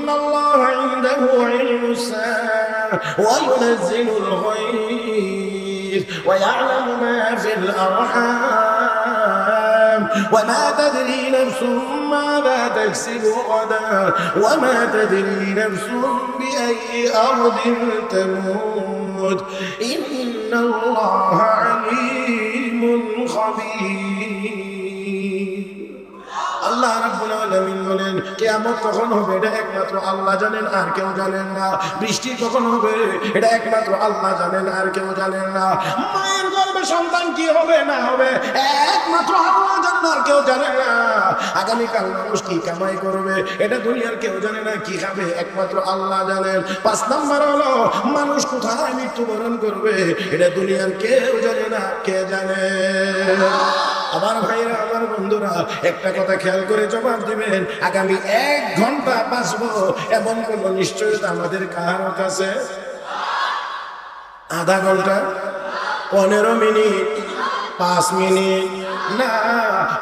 ইন্নাল্লাহা ইনদাহু ইলমুস সাআ ওয়া ইউনাজ্জিলুল গায়ব ওয়া ইয়া'লামু মা ফিল আরহাম ওয়া মা তাদরি নাফসুম মাযা তাকসিবু গাদা ওয়া মা তাদরি নাফসুম বিআইয়ি আরদিন তামুত ইন্নাল্লাহা আলীমুন খাবীর। আল্লাহ রাব্বুল আলামিন বলেন কিয়ামত কখন হবে এটা একমাত্র আল্লাহ জানেন, আর কেউ জানেন না। বৃষ্টি কখন হবে এটা একমাত্র আল্লাহ জানেন, আর কেউ জানেন না। মায়ের গর্ভে সন্তান কি হবে না হবে একমাত্র আল্লাহ জানেন, আর কেউ জানে না। আগামীকাল মানুষ কি কামাই করবে এটা দুনিয়ার কেউ জানে না, কি খাবে একমাত্র আল্লাহ জানেন। 5 নাম্বার হলো মানুষ কোথায় মৃত্যুবরণ করবে এটা দুনিয়ার কেউ জানে না, কে জানে? আমার ভাইরা, আমার বন্ধুরা, একটা কথা খেয়াল করে জবাব দিবেন, আগামী 1 ঘন্টা বাঁচবো এমন কোন নিশ্চয়তা আমাদের কারো কাছে? আধা ঘন্টা, 15 মিনিট, 5 মিনিট না,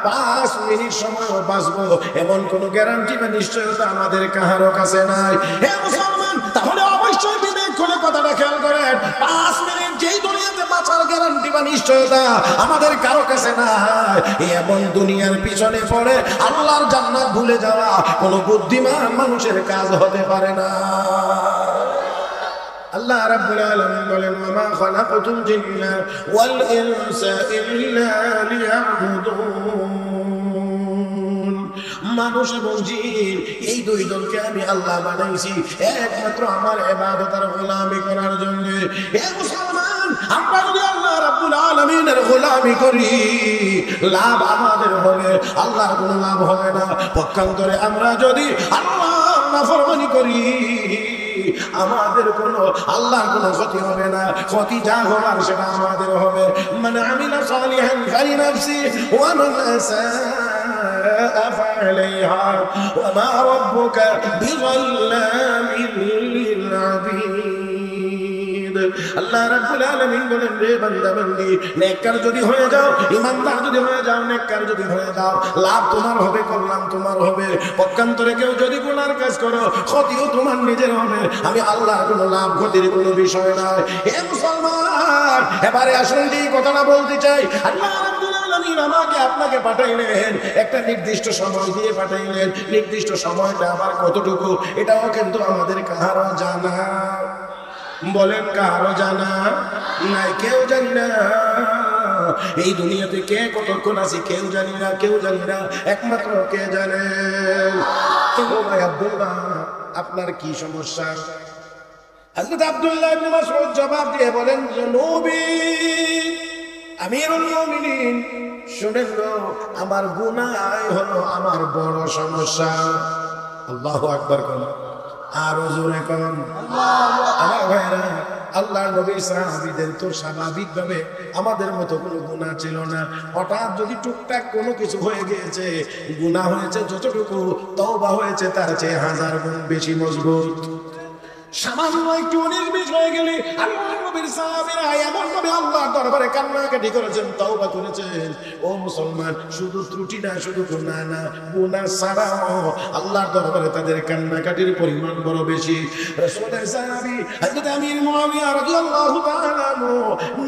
5 মিনিট সময় বাঁচবো এমন কোন গ্যারান্টি বা নিশ্চয়তা আমাদের কারো কাছে নাই। হে মুসলমান, তাহলে অবশ্যই বিবেক করে কথাটা খেয়াল করেন। 5 মিনিট যেই দুনিয়াতে বাঁচার গ্যারান্টি বা নিশ্চয়তা আমাদের কারো কাছে নাই, এমন দুনিয়ার পিছনে পড়ে আল্লাহর জান্নাত ভুলে যাওয়া কোনো বুদ্ধিমান মানুষের কাজ হতে পারে না। আল্লাহ রাব্বুল আলামিন বলেন ওয়া খালাকাতুল জিন্না ওয়াল ইনসা ইল্লা লিয়াবুদুন। মানুষ এবং জিন এই 2 দলকে আমি আল্লাহ বানাইছি একমাত্র আমার ইবাদত আর গোলামি করার জন্য। হে মুসলমান, আমরা যদি আল্লাহ রাব্বুল আলামিনের গোলামি করি লাভ আমাদের হবে, আল্লাহর কোনো লাভ হবে না। পক্ষান্তরে আমরা যদি আল্লাহর নাফরমানি করি আমাদের কোনো আল্লাহর কোনো ক্ষতি হবে না, ক্ষতি যা হবার সেটা আমাদের হবে। মান আমিলা সালিহান ফালিনাফসি ওয়া মান আসাআ ফাআলাইহা ওয়া মা রাব্বুকা বিযাল্লামিন লিল আবিদ। আল্লাহ রাব্বুল আলামিন বলেন রে বান্দা বান্দি, নেককার যদি হয়ে যাও, ইমানদার যদি হয়ে যাও, নেককার যদি হয়ে যাও, লাভ তোমার হবে, কল্যাণ তোমার হবে। পক্ষান্তরে কেউ যদি গুনার কাজ করো ক্ষতিও তোমার নিজের হবে। আমি আল্লাহর কোনো লাভ ক্ষতির কোনো বিষয় নয়। হে মুসলমান, এবারে আসলে এই কথাটা বলতে চাই, আল্লাহ রাব্বুল আলামিন আমাকে আপনাকে পাঠাইলেন, একটা নির্দিষ্ট সময় দিয়ে পাঠাইলেন। নির্দিষ্ট সময়টা আবার কতটুকু এটাও কিন্তু আমাদের কারো জানা। বলেন কারো জানা নাই? কেউ জানি না। এই দুনিয়াতে কে কতক্ষণ আছি কেউ জানি না, কেউ জানি না, একমাত্র কে জানেন। ও ভাই আব্দুল্লাহ, আপনার কি সমস্যা? হযরত আব্দুল্লাহ ইবনে মাসউদ জবাব দিয়ে বলেন, নবী আমিরুল মুমিনিন শুনেন গো, আমার গুনাহ হলো আমার বড় সমস্যা। আল্লাহু আকবার কোন আরো জোরে কোন। আমার ভাইরা, আল্লাহ নবী সাহাবীদের তো স্বাভাবিকভাবে আমাদের মতো কোনো গুনাহ ছিল না। হঠাৎ যদি টুকটাক কোনো কিছু হয়ে গিয়েছে, গুনাহ হয়েছে যতটুকু, তওবা হয়েছে তার চেয়ে 1000 গুণ বেশি মজবুত। সামান্য একটু 19-20 হয়ে গেলে আল্লাহ নবীর সাহাবীরা এমন ভাবে আল্লাহর দরবারে কান্নাকাটি করেছেন, তওবা করেছেন। ও মুসলমান, শুধু ত্রুটি না, শুধু গুনাহ না, গুনাহ ছাড়াও আল্লাহর দরবারে তাদের কান্নাকাটির পরিমাণ বড় বেশি। রাসূলের সাহাবী হযরত আমির মুআবিয়া রাদিয়াল্লাহু তাআলা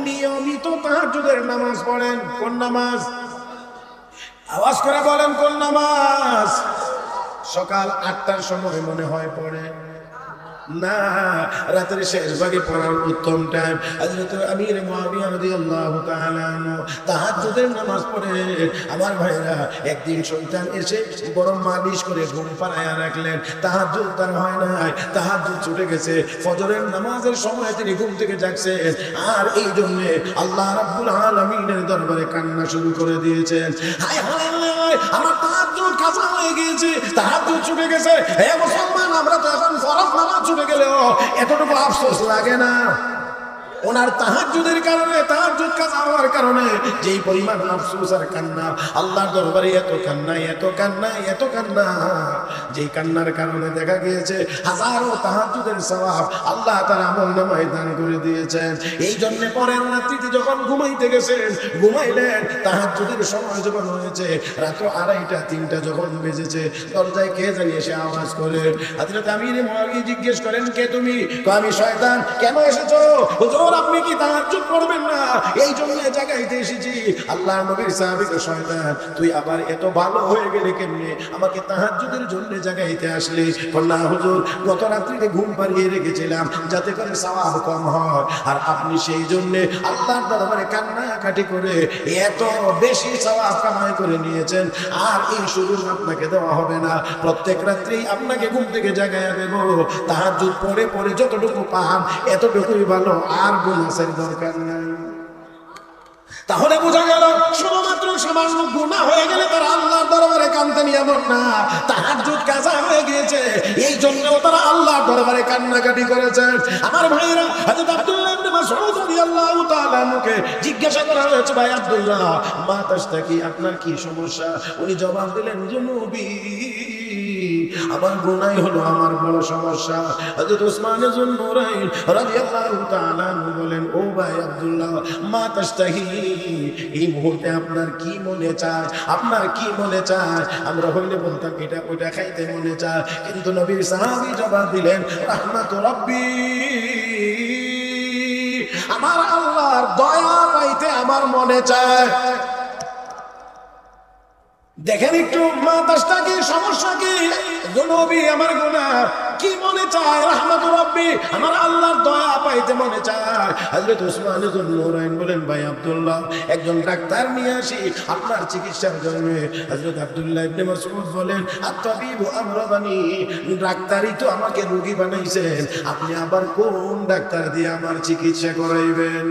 নিয়মিত তাহাজ্জুদের নামাজ পড়েন। কোন নামাজ? আওয়াজ করে বলেন, কোন নামাজ? সকাল 8টার সময় মনে হয় পড়ে না, রাতের শেষ ভাগে পড়ার উত্তম টাইম। হযরত আমির মুআবিয়া রাদিয়াল্লাহু তাআলা আনহু তাহাজ্জুদের নামাজ পড়ে। আমার ভাইরা, একদিন শয়তান এসে বড় মালিশ করে ঘুম পাড়ায়া রাখলেন। তাহাজ্জুদ তার হয় নাই, তাহাজ্জুদ ছুটে গেছে। ফজরের নামাজের সময় তিনি ঘুম থেকে জাগছেন, আর এই জন্য আল্লাহ রাব্বুল আলামিনের দরবারে কান্না শুরু করে দিয়েছেন। হায় হায় হায়, আমার তাহাজ্জুদ কাজা হয়ে গিয়েছে, তাহাজ্জুদ ছুটে গেছে। হে মুসলমান, আমরা তো এখন ফরজ নামাজ ছুটে গেলেও এতটুকু আফসোস লাগে না? ওনার তাহাজ্জুদের কারণে, তাহাজ্জুদ কাজা হওয়ার কারণে যেই পরিমাণ আফসোস আর কান্না, আল্লাহর দরবারে এত কান্না, এত কান্না, এত কান্না, যেই কান্নার কারণে দেখা গিয়েছে হাজারো তাহাজ্জুদের সওয়াব আল্লাহ তার আমলনামায় দান করে দিয়েছেন। এই জন্য পরের রাত্রিতে যখন ঘুমাইতে গেছেন, ঘুমাইলেন, তাহাজ্জুদের সময় যখন হয়েছে, রাত 2:30 3টা যখন বেজেছে, দরজায় কে জানি এসে আওয়াজ করে। হযরত আমির মুআবিয়া জিজ্ঞেস করেন, কে তুমি? আমি শয়তান। কেন এসেছো? হুজুর আপনি কি তাহাজ্জুদ পড়বেন না? এই জন্য জাগাইতে এসেছি। আল্লাহর নবীর সাহাবী তো শয়তান, তুই আবার এত ভালো হয়ে গেলে কেমনে? আমাকে তাহাজ্জুদের জন্য জাগাইতে আসলি? না হুজুর, গত রাত্রিতে ঘুম পাড়িয়ে রেখেছিলাম যাতে করে সওয়াব কম হয়, আর আপনি সেই জন্য আল্লাহর দরবারে কান্নাকাটি করে এত বেশি সওয়াব কামাই করে নিয়েছেন। আর এই সুযোগ আপনাকে দেওয়া হবে না। প্রত্যেক রাত্রি আপনাকে ঘুম থেকে জাগাইয়া দেব। তাহাজ্জুদ পড়ে পড়ে যতটুকু পান এতটুকুই ভালো, আর বোনাসের দরকার নাই। তাহলে বোঝা গেল শুধুমাত্র সামান্য গুনাহ হয়ে গেলে তারা আল্লাহর দরবারে কাঁদতে নিয়মন না। তাহাজ্জুদ কাজা হয়ে গিয়েছে, এই জন্য তারা আল্লাহর দরবারে কান্নাকাটি করেছে। আমার ভাইরা, হযরত আব্দুল্লাহ ইবনে মাসউদ রাদিয়াল্লাহু তাআলা মুকে জিজ্ঞাসা করা হয়েছে, ভাই আব্দুল্লাহ, মা তাশতাকি, আপনার কি সমস্যা? উনি জবাব দিলেন, জুনুবি, আমার গুনাহ হলো আমার বড় সমস্যা। হযরত উসমান ইবনে নুরাইন রাদিয়াল্লাহু তাআলা বলেন, ও ভাই আব্দুল্লাহ, মা তাশতাহি, এই মুহূর্তে আপনার কি মনে চায়? আপনার কি মনে চায়? আমরা হইলে বলতাম এটা ওইটা খাইতে মনে চায়, কিন্তু নবীর সাহাবী জবাব দিলেন, রাহমাতু রাব্বি, আমার আল্লাহর দয়া পাইতে আমার মনে চায়। দেখেন একটু, মা তাশতাকি, সমস্যা কি? নবী, আমার গুনাহ, কি মনে চায়? রাহমাতু রাব্বি, আমার আল্লাহর দয়া পাইতে মনে চায়। হযরত উসমান ইবনে নুরাইন বলেন, ভাই আব্দুল্লাহ, একজন ডাক্তার নিয়ে আসি আপনার চিকিৎসার জন্য। হযরত আব্দুল্লাহ ইবনে মাসউদ বলেন, আত-তাবিবু আমরাদানি, ডাক্তারই তো আমাকে রোগী বানাইছেন, আপনি আবার কোন ডাক্তার দিয়ে আমার চিকিৎসা করাইবেন?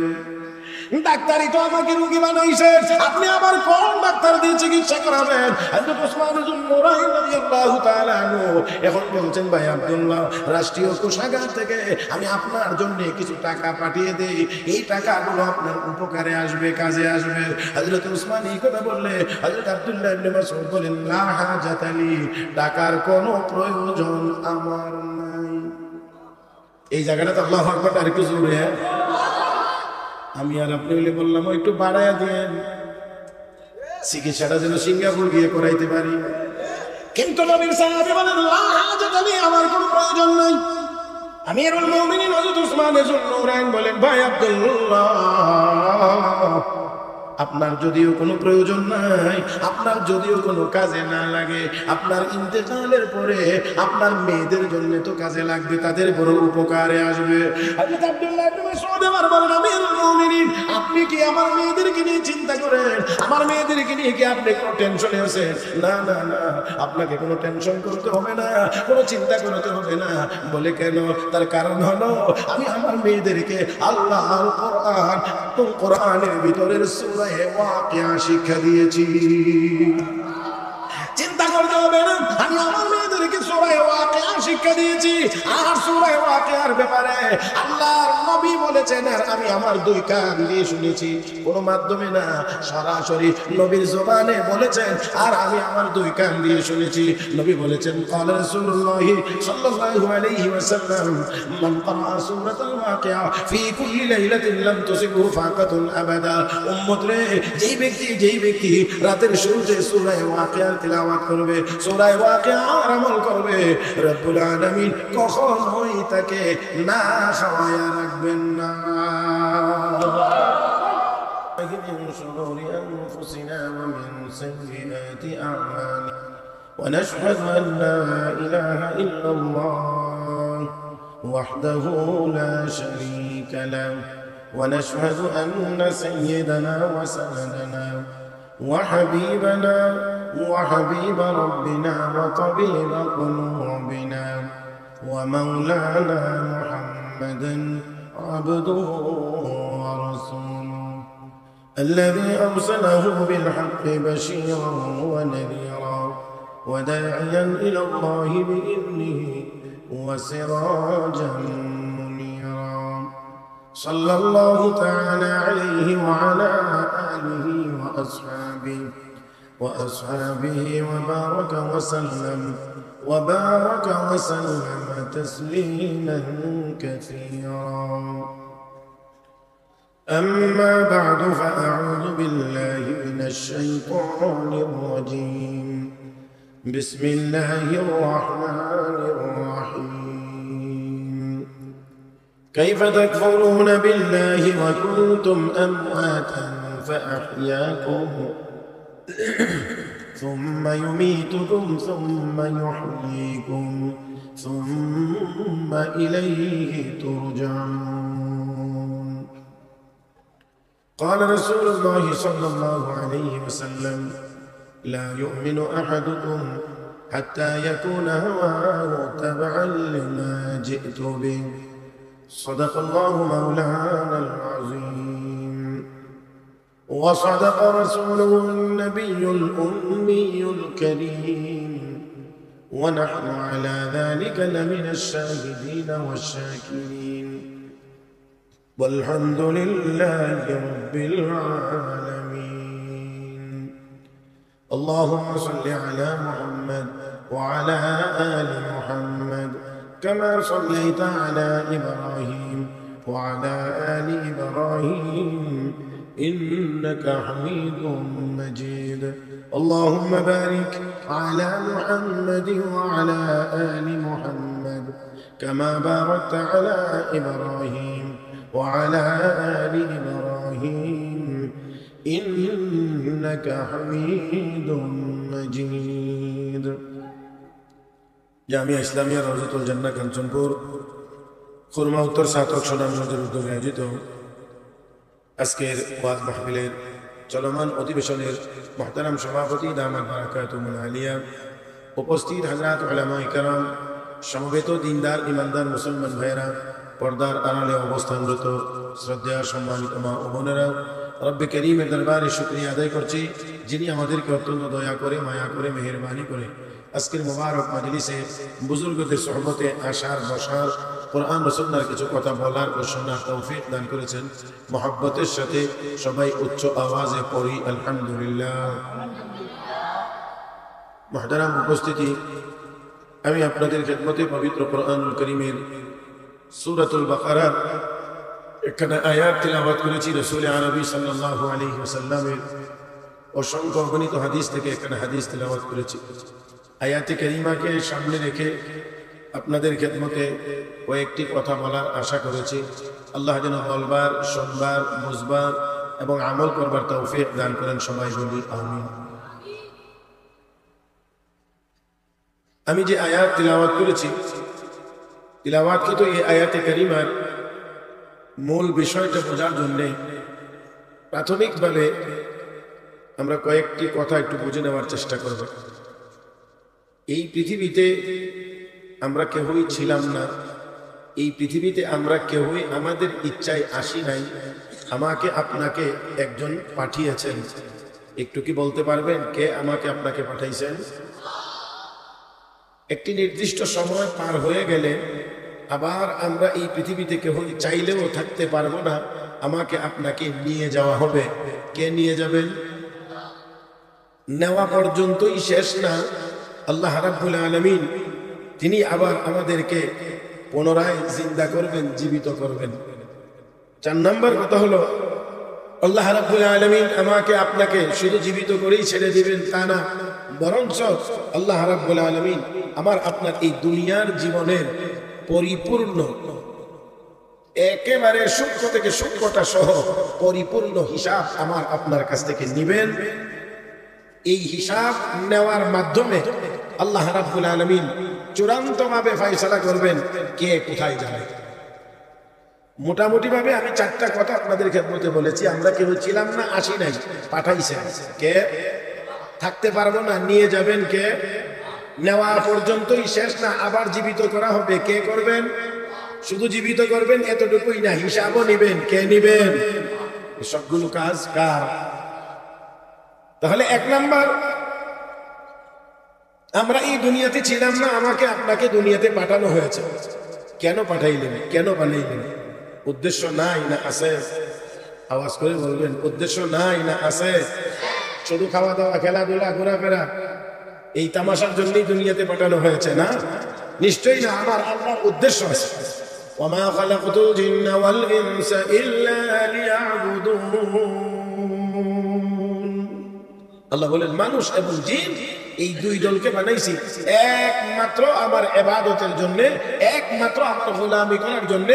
ডাক্তারই তো আমাকে রোগী বানাইছে, আপনি আবার কোন ডাক্তার দিয়ে চিকিৎসা করাবেন? হযরত উসমান ইবনে নুরাইন রাদিয়াল্লাহু তাআলা আনহু এখন বলছেন, ভাই আব্দুল্লাহ, রাষ্ট্রীয় কোষাগার থেকে আমি আপনার জন্য কিছু টাকা পাঠিয়ে দেই, এই টাকাগুলো আপনার উপকারে আসবে, কাজে আসবে। হযরত উসমান এই কথা বললে হযরত আব্দুল্লাহ ইবনে মাসউদ বলেন, লা হাজাতা লি, টাকার কোনো প্রয়োজন আমার নাই। এই জায়গাটাতে আল্লাহু আকবার, আর একটু জোরে। আমি আর আপনি হইলে বললাম, একটু বাড়ায়া দেন, চিকিৎসাটা যেন সিঙ্গাপুর গিয়ে করাইতে পারি। কিন্তু নবীর সাহাবী বলেন, লা হাজাতা লি, আমার কোনো প্রয়োজন নাই। আমিরুল মুমিনিন হযরত উসমান ইবনে নুরাইন বলেন, ভাই আব্দুল্লাহ, আপনার যদিও কোনো প্রয়োজন নাই, আপনার যদিও কোনো কাজে না লাগে, আপনার ইন্তেকালের পরে আপনার মেয়েদের জন্য তো কাজে লাগবে, তাদের বড় উপকারে আসবে। হযরত আব্দুল্লাহ ইবনে মাসউদ এবার বলেন, আমিরুল মুমিনিন, আপনি কি আমার মেয়েদেরকে নিয়ে চিন্তা করেন? আমার মেয়েদেরকে নিয়ে কি আপনি কোনো টেনশনে আছেন? না না না, আপনাকে কোনো টেনশন করতে হবে না, কোনো চিন্তা করতে হবে না। বলে কেন? তার কারণ হলো, আমি আমার মেয়েদেরকে আল্লাহর কোরআন, কোরআনের ভিতরের সূরা ওয়াকিয়া শিক্ষা দিয়েছি। চিন্তা করতে হবে না, আমি আমার মেয়েদেরকে সূরা ওয়াকিয়া শিক্ষা দিয়েছি। আর সূরা ওয়াকিয়ার ব্যাপারে আল্লাহর নবী বলেছেন, আর আমি আমার দুই কান দিয়ে শুনেছি, কোনো মাধ্যমে না, সরাসরি নবীর জবানে বলেছেন, আর আমি আমার দুই কান দিয়ে শুনেছি। নবী বলেছেন, ক্বালা রাসূলুল্লাহ সাল্লাল্লাহু আলাইহি ওয়াসাল্লাম, মান ক্বারা সূরাতুল ওয়াকিয়া ফি কুল্লি লাইলাতিন লাম তুসিবহু ফাকাতুন আবাদা। উম্মত রে, যেই ব্যক্তি রাতের শুরুতে সূরা ওয়াকিয়ার তিলাওয়াত করবে, সূরা ওয়াকিয়ার আমল করবে, রব্বুল আলামিন কখনোই তাকে না খাওয়ায়া রাখবেন না। من شرور أنفسنا ومن سيئات أعمالنا، ونشهد أن لا إله إلا الله وحده لا شريك له، ونشهد أن سيدنا وسندنا وحبيبنا وحبيب ربنا وطبيب قلوبنا ومولانا محمدا عبده ورسوله، الذي أرسله بالحق بشيرا ونذيرا وداعيا إلى الله بإذنه وسراجا منيرا. صلى الله تعالى عليه وعلى آله وأصحابه وبارك وسلم تسليما كثيرا. أما بعد، فأعوذ بالله من الشيطان الرجيم. بسم الله الرحمن الرحيم. كيف تكفرون بالله وكنتم أمواتا فأحياكم ثم يميتكم ثم يحييكم ثم إليه ترجعون. قال رسول الله صلى الله عليه وسلم: لا يؤمن أحدكم حتى يكون هواه تبعا لما جئت به. صدق الله مولانا العظيم، وصدق رسوله النبي الأمي الكريم، ونحن على ذلك لمن الشاهدين والشاكرين، والحمد لله رب العالمين. اللهم صل على محمد وعلى آل محمد كما صليت على إبراهيم وعلى آل إبراهيم إنك حميد مجيد. اللهم بارك على محمد وعلى آل محمد كما باركت على إبراهيم وعلى آل إبراهيم إنك حميد مجيد. জামিয়া ইসলামিয়া রওজাতুল জান্নাহ কাঞ্চনপুর খুরমা উত্তর সাতক সুনামগঞ্জের উদ্যোগে আয়োজিত আজকের ওয়াজ মাহফিলের চলমান অধিবেশনের মুহতারাম সভাপতি দামাত বারাকাতুহুল আলিয়া, উপস্থিত হযরত উলামায়ে কেরাম, সমবেত দিনদার ইমানদার মুসলমান ভাইয়েরা, পর্দার আড়ালে অবস্থানরত শ্রদ্ধেয় সম্মানিত মা ও বোনেরা, রব্বে করিমের দরবারে শুকরিয়া আদায় করছি, যিনি আমাদেরকে অত্যন্ত দয়া করে, মায়া করে, মেহেরবানি করে আজকের মুবারক মাজলিসে বুজুর্গদের সোহবতে আসার, বসার, কোরআন ও সুন্নাহর কিছু কথা বলার ও শোনার তৌফিক দান করেছেন। মহব্বতের সাথে সবাই উচ্চ আওয়াজে পড়ি আলহামদুলিল্লাহ। মুহতারাম উপস্থিতি, আমি আপনাদের খেদমতে পবিত্র কোরআনুল কারীমের সূরাতুল বাকারার একখানা আয়াত তিলাওয়াত করেছি। রাসূল আরবি সাল্লাল্লাহু আলাইহি ওয়াসাল্লামের অসংখ্য অগণিত হাদিস থেকে একখানা হাদিস তিলাওয়াত করেছি। আয়াতে কারিমাকে সামনে রেখে আপনাদের খেদমতে কয়েকটি কথা বলার আশা করেছি। আল্লাহ যেন বলবার, শুনবার, বুঝবার এবং আমল করবার তৌফিক দান করেন। সবাই বলি আমিন। আমি যে আয়াত তিলাওয়াত করেছি, তিলাওয়াতকৃত এই আয়াতে কারিমার মূল বিষয়টা বোঝার জন্যে প্রাথমিকভাবে আমরা কয়েকটি কথা একটু বুঝে নেওয়ার চেষ্টা করব। এই পৃথিবীতে আমরা কেউই ছিলাম না, এই পৃথিবীতে আমরা কেউই আমাদের ইচ্ছায় আসি নাই। আমাকে আপনাকে একজন পাঠিয়েছেন। একটু কি বলতে পারবেন কে আমাকে আপনাকে পাঠাইছেন? একটি নির্দিষ্ট সময় পার হয়ে গেলে আবার আমরা এই পৃথিবীতে কেউই চাইলেও থাকতে পারবো না, আমাকে আপনাকে নিয়ে যাওয়া হবে। কে নিয়ে যাবেন? নেওয়া পর্যন্তই শেষ না, আল্লাহ রাব্বুল আলামিন তিনি আবার আমাদেরকে পুনরায় জিন্দা করবেন, জীবিত করবেন। 4 নম্বর কথা হলো, আল্লাহ রাব্বুল আলামিন আমাকে আপনাকে শুধু জীবিত করেই ছেড়ে দিবেন তা না, বরঞ্চ আল্লাহ রাব্বুল আলামিন আমার আপনার এই দুনিয়ার জীবনের পরিপূর্ণ, একেবারে সূক্ষ্ম থেকে সূক্ষ্মটা সহ পরিপূর্ণ হিসাব আমার আপনার কাছ থেকে নিবেন। এই হিসাব নেওয়ার মাধ্যমে আল্লাহ রাব্বুল আলামিন চূড়ান্তভাবে ফয়সালা করবেন কে কোথায় যাবে। মোটামুটি ভাবে আমি 4টা কথা আপনাদের খেদমতে বলেছি। আমরা কেউ ছিলাম না, আসি নাই, পাঠাইছেন কে? থাকতে পারবো না, নিয়ে যাবেন কে? নেওয়া পর্যন্তই শেষ না, আবার জীবিত করা হবে। কে করবেন? শুধু জীবিত করবেন এতটুকুই না, হিসাবও নিবেন। কে নিবেন? সবগুলো কাজ কার? তাহলে 1 নাম্বার, আমরা এই দুনিয়াতে ছিলাম না, আমাকে আপনাকে দুনিয়াতে পাঠানো হয়েছে। কেন পাঠাইলেন? কেন বানাইলেন? উদ্দেশ্য নাই না আছে? আওয়াজ করে বলবেন, উদ্দেশ্য নাই না আছে? শুধু খাওয়া দাওয়া, খেলাধুলা, ঘোরাফেরা, এই তামাশার জন্যই দুনিয়াতে পাঠানো হয়েছে না? নিশ্চয়ই না, আমার আল্লাহর উদ্দেশ্য আছে। ওয়ামা খালাকতুল জিন্না ওয়াল ইনসা ইল্লা লিয়াবুদুন। আল্লাহ বলেন মানুষ এবং জিন এই দুই দলকে বানাইছি একমাত্র আমার ইবাদতের জন্য, একমাত্র আমার গোলামি করার জন্য,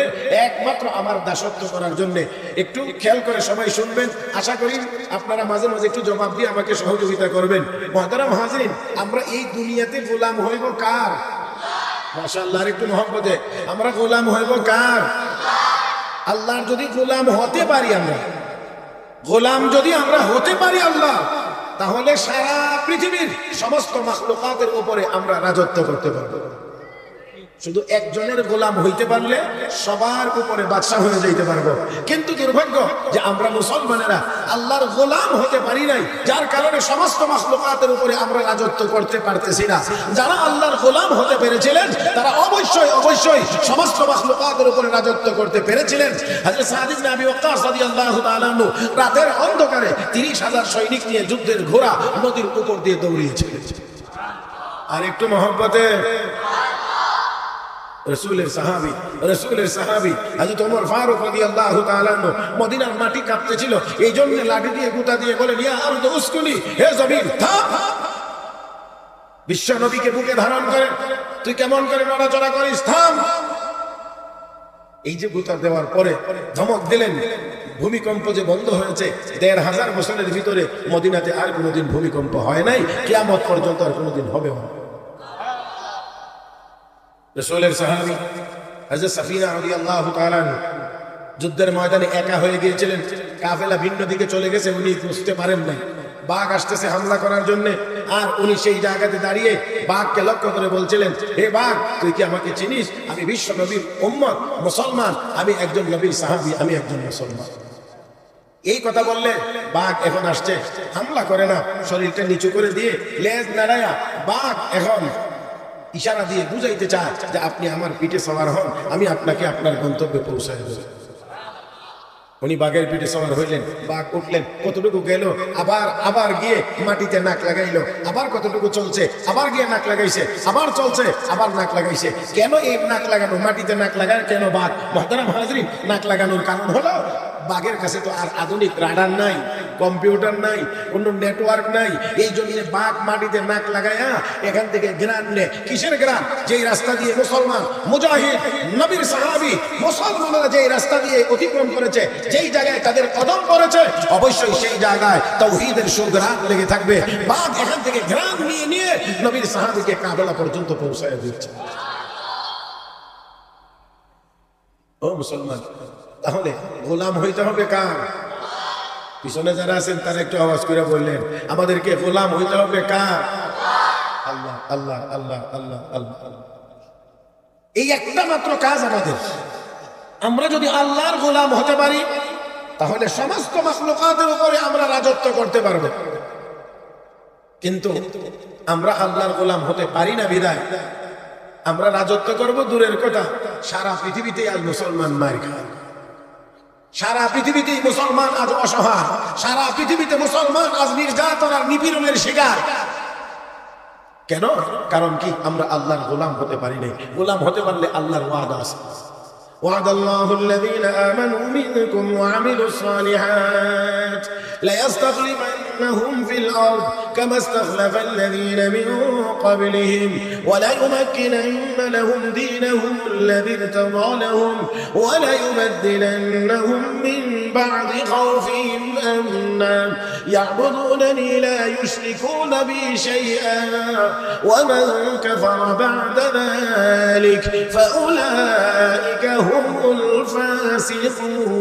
একমাত্র আমার দাসত্ব করার জন্য। একটু খেয়াল করে সবাই শুনবেন, আশা করি আপনারা মাঝে মাঝে একটু জবাব দিয়ে আমাকে সহযোগিতা করবেন। মুহতারাম হাজিরিন, আমরা এই দুনিয়াতে গোলাম হইব কার? মাশাআল্লাহ, একটু মহব্বতে, আমরা গোলাম হইব কার? আল্লাহর যদি গোলাম হতে পারি আমরা, গোলাম যদি আমরা হতে পারি আল্লাহ, তাহলে সারা পৃথিবীর সমস্ত মাখলুকাতের উপরে আমরা রাজত্ব করতে পারবো। শুধু একজনের গোলাম হইতে পারলে সবার উপরে বাদশা হয়ে যাইতে পারবো। কিন্তু দুর্ভাগ্য যে আমরা মুসলমানেরা আল্লাহর গোলাম হতে পারি নাই, যার কারণে সমস্ত মাখলুকাতের উপরে আমরা রাজত্ব করতে পারতেছি না। যারা আল্লাহর গোলাম হতে পেরেছিলেন তারা অবশ্যই অবশ্যই সমস্ত মাখলুকাতের উপরে রাজত্ব করতে পেরেছিলেন। হযরত সাদ ইবনে আবি ওয়াক্কাস রাদিয়াল্লাহু তাআলা আনহু রাতের অন্ধকারে ৩০,০০০ সৈনিক নিয়ে যুদ্ধের ঘোড়া নদীর উপর দিয়ে দৌড়িয়েছিলেন। আর একটু মহব্বতে, রাসূলের সাহাবী হযরত ওমর ফারুক রাদিয়াল্লাহু তাআলা আনহু মদিনার মাটি কাঁপতেছিল, এই জন্য লাঠি দিয়ে গুতা দিয়ে বলেন, ইয়া আরদু উসকুনি, হে জমিন থাম। বিশ্ব নবীকে বুকে ধারণ করে তুই কেমন করে নড়াচড়া করিস, থাম। এই যে গুতা দেওয়ার পরে ধমক দিলেন, ভূমিকম্প যে বন্ধ হয়েছে, ১৫০০ বছরের ভিতরে মদিনাতে আর কোনোদিন ভূমিকম্প হয় নাই, কিয়ামত পর্যন্ত আর কোনোদিন হবে না। রাসূলের সাহাবী হযরত সাফিনা রাদিয়াল্লাহু তাআলা আনহা যুদ্ধের ময়দানে একা হয়ে গিয়েছিলেন, কাফেলা ভিন্ন দিকে চলে গেছে, উনি বুঝতে পারেন নাই বাঘ আসতেছে হামলা করার জন্য। আর উনি সেই জায়গাতে দাঁড়িয়ে বাঘকে লক্ষ্য করে বলছিলেন, হে বাঘ, তুই কি আমাকে চিনিস? আমি বিশ্ব নবীর উম্মত, মুসলমান, আমি একজন নবীর সাহাবী, আমি একজন মুসলমান। এই কথা বললে বাঘ এখন আসছে, হামলা করে না, শরীরটা নিচু করে দিয়ে লেজ নাড়ায়া বাঘ এখন ইশারা দিয়ে বুঝাইতে চায় যে আপনি আমার পিঠে সওয়ার হন, আমি আপনাকে আপনার গন্তব্যে পৌঁছায় দেব। উনি বাঘের পিঠে সওয়ার হইলেন, বাঘ উঠলেন, কতটুকু গেল, আবার গিয়ে মাটিতে নাক লাগাইলো, আবার কতটুকু চলছে, আবার গিয়ে নাক লাগাইছে, আবার চলছে, আবার নাক লাগাইছে। কেন এই নাক লাগানো, মাটিতে নাক লাগায় কেন বাঘ? মুহতারাম হাজরিন, নাক লাগানোর কারণ হলো বাঘের কাছে তো আর আধুনিক রাডার নাই, কম্পিউটার নাই, কোনো নেটওয়ার্ক নাই। এই জন্য বাঘ মাটিতে নাক লাগায়া এখান থেকে গ্রান নেয়। কিসের গ্রান? যেই রাস্তা দিয়ে মুসলমান মুজাহিদ নবীর সাহাবী মুসলমানরা যেই রাস্তা দিয়ে অতিক্রম করেছে, যেই জায়গায় তাদের কদম পড়েছে, অবশ্যই সেই জায়গায় তাওহীদের সুগ্রাণ লেগে থাকবে। বাঘ এখান থেকে গ্রান নিয়ে নিয়ে নবীর সাহাবীকে কাফেলা পর্যন্ত পৌঁছায় দিচ্ছে। ও মুসলমান, তাহলে গোলাম হইতে হবে কার? পিছনে যারা আছেন তারা একটু আওয়াজ করে বললেন, আমাদেরকে গোলাম হইতে হবে কার? আল্লাহ আল্লাহ আল্লাহ আল্লাহ আল্লাহ। এই একটা মাত্র কাজ আমাদের। আমরা যদি আল্লাহর গোলাম হতে পারি তাহলে সমস্ত মাখলুকাতের উপরে আমরা রাজত্ব করতে পারব। কিন্তু আমরা আল্লাহর গোলাম হতে পারি না বিদায় আমরা রাজত্ব করব দূরের কথা, সারা পৃথিবীতে আজ মুসলমান মার খায়, সারা পৃথিবীতেই মুসলমান আজ অসহায়, সারা পৃথিবীতে মুসলমান আজ নির্যাতন আর নিপীড়নের শিকার। কেন? কারণ কি? আমরা আল্লাহর গোলাম হতে পারি নাই। গোলাম হতে পারলে আল্লাহর ওয়াদা আছে, وعد الله الذين آمنوا منكم وعملوا الصالحات ليستخلفنهم في الأرض كما استخلف الذين من قبلهم وليمكنن لهم دينهم الذي ارتضى لهم وليبدلنهم من بعد خوفهم أمنا يعبدونني لا يشركون بي شيئا ومن كفر بعد ذلك فأولئك هم الفاسقون।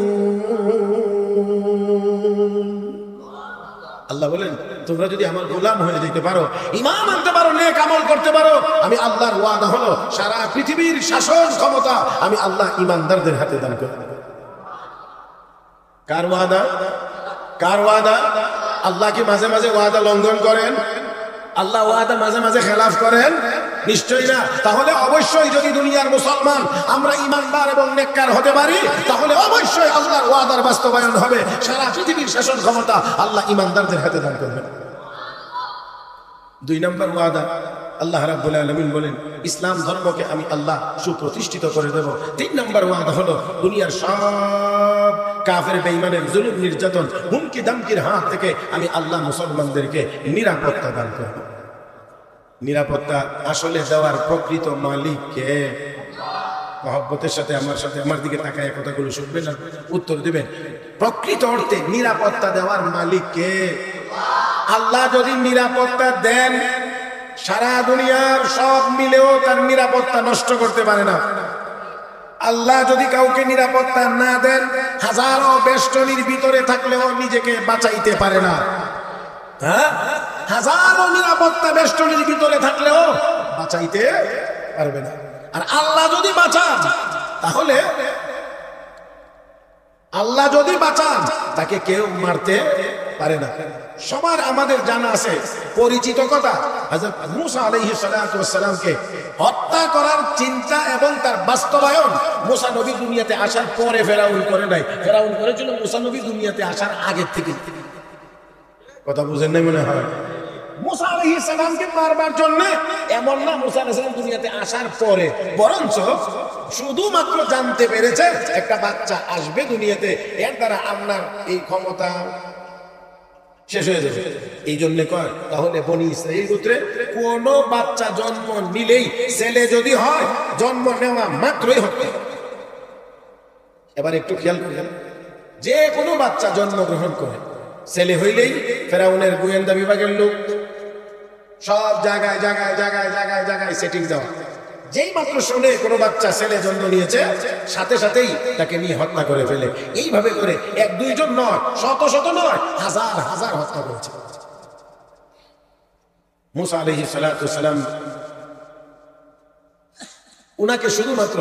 আল্লাহ বলেন, তোমরা যদি আমার গোলাম হয়ে যেতে পারো, ঈমান আনতে পারো, নেক আমল করতে পারো, আমি আল্লাহর ওয়াদা হলো সারা পৃথিবীর শাসন ক্ষমতা আমি আল্লাহ ঈমানদারদের হাতে দান করব। কার ওয়াদা? কার ওয়াদা? আল্লাহ কি মাঝে মাঝে ওয়াদা লঙ্ঘন করেন? আল্লাহ ওয়াদা মাঝে মাঝে খেলাফ করেন? নিশ্চয়ই না। তাহলে অবশ্যই যদি দুনিয়ার মুসলমান আমরা ইমানদার এবং নেককার হতে পারি, তাহলে অবশ্যই আল্লাহর ওয়াদার বাস্তবায়ন হবে। সারা পৃথিবীর শাসন ক্ষমতা আল্লাহ ইমানদারদের হাতে দান করবেন। 2 নম্বর ওয়াদা, আল্লাহ রাব্বুল আলামিন বলেন ইসলাম ধর্মকে আমি আল্লাহ সুপ্রতিষ্ঠিত করে দেব। 3 নম্বর ওয়াদা হলো দুনিয়ার সব কাফের বেঈমানের জুলুম নির্যাতন হুমকি দামকির হাত থেকে আমি আল্লাহ মুসলমানদেরকে নিরাপত্তা দান করব। নিরাপত্তা আসলে দেওয়ার প্রকৃত মালিক কে? মহব্বতের সাথে আমার দিকে তাকায় কথাগুলো শুনবেন না, উত্তর দিবেন। প্রকৃত অর্থে নিরাপত্তা দেওয়ার মালিক কে? আল্লাহ যদি নিরাপত্তা দেন, সারা দুনিয়ার সব মিলেও তার নিরাপত্তা নষ্ট করতে পারে না। আল্লাহ যদি কাউকে নিরাপত্তা না দেন, হাজারো বেষ্টনীর ভিতরে থাকলেও নিজেকে বাঁচাইতে পারে না। হ্যাঁ, হাজারো নিরাপত্তা বেষ্টনীর ভিতরে থাকলেও বাঁচাইতে পারবে না। আর আল্লাহ যদি বাঁচান, তাহলে আল্লাহ যদি বাঁচান তাকে কেউ মারতে পারে না। সবার আমাদের জানা আছে পরিচিত কথা, হযরত মুসা আলাইহিস সালাতু ওয়াস সালামকে হত্যা করার চিন্তা এবং তার বাস্তবায়ন মুসা নবী দুনিয়াতে আসার পরে ফেরাউন করে নাই। ফেরাউন করেছিল মুসা নবী দুনিয়াতে আসার আগে থেকে। কথা বুঝেন না মনে হয়? মুসা আলাইহিস সালামকে মারবার জন্য এমন না মুসা আলাইহিস সালাম দুনিয়াতে আসার পরে, বরঞ্চ শুধুমাত্র জানতে পেরেছে একটা বাচ্চা আসবে দুনিয়াতে, এর দ্বারা আপনার এই ক্ষমতা শেষ হয়ে যাবে। এই জন্য কয় তাহলে বনি ইসরাইল গোত্রে কোন বাচ্চা জন্ম নিলেই ছেলে যদি হয়, জন্ম নেওয়া মাত্রই হত্যা। এবার একটু খেয়াল করবেন, যে কোনো বাচ্চা জন্মগ্রহণ করে ছেলে হইলেই ফেরাউনের গোয়েন্দা বিভাগের লোক সব জায়গায় জায়গায় জায়গায় জায়গায় জায়গায় সেটিং দেওয়া। যেই মাত্র শুনে কোনো বাচ্চা ছেলে জন্ম নিয়েছে, সাথে সাথেই তাকে নিয়ে হত্যা করে ফেলে। এইভাবে করে 1-2 জন নয়, শত শত নয়, হাজার হাজার হত্যা করেছে। মুসা আলাইহিস সালাতু ওয়াস সালাম উনাকে শুধুমাত্র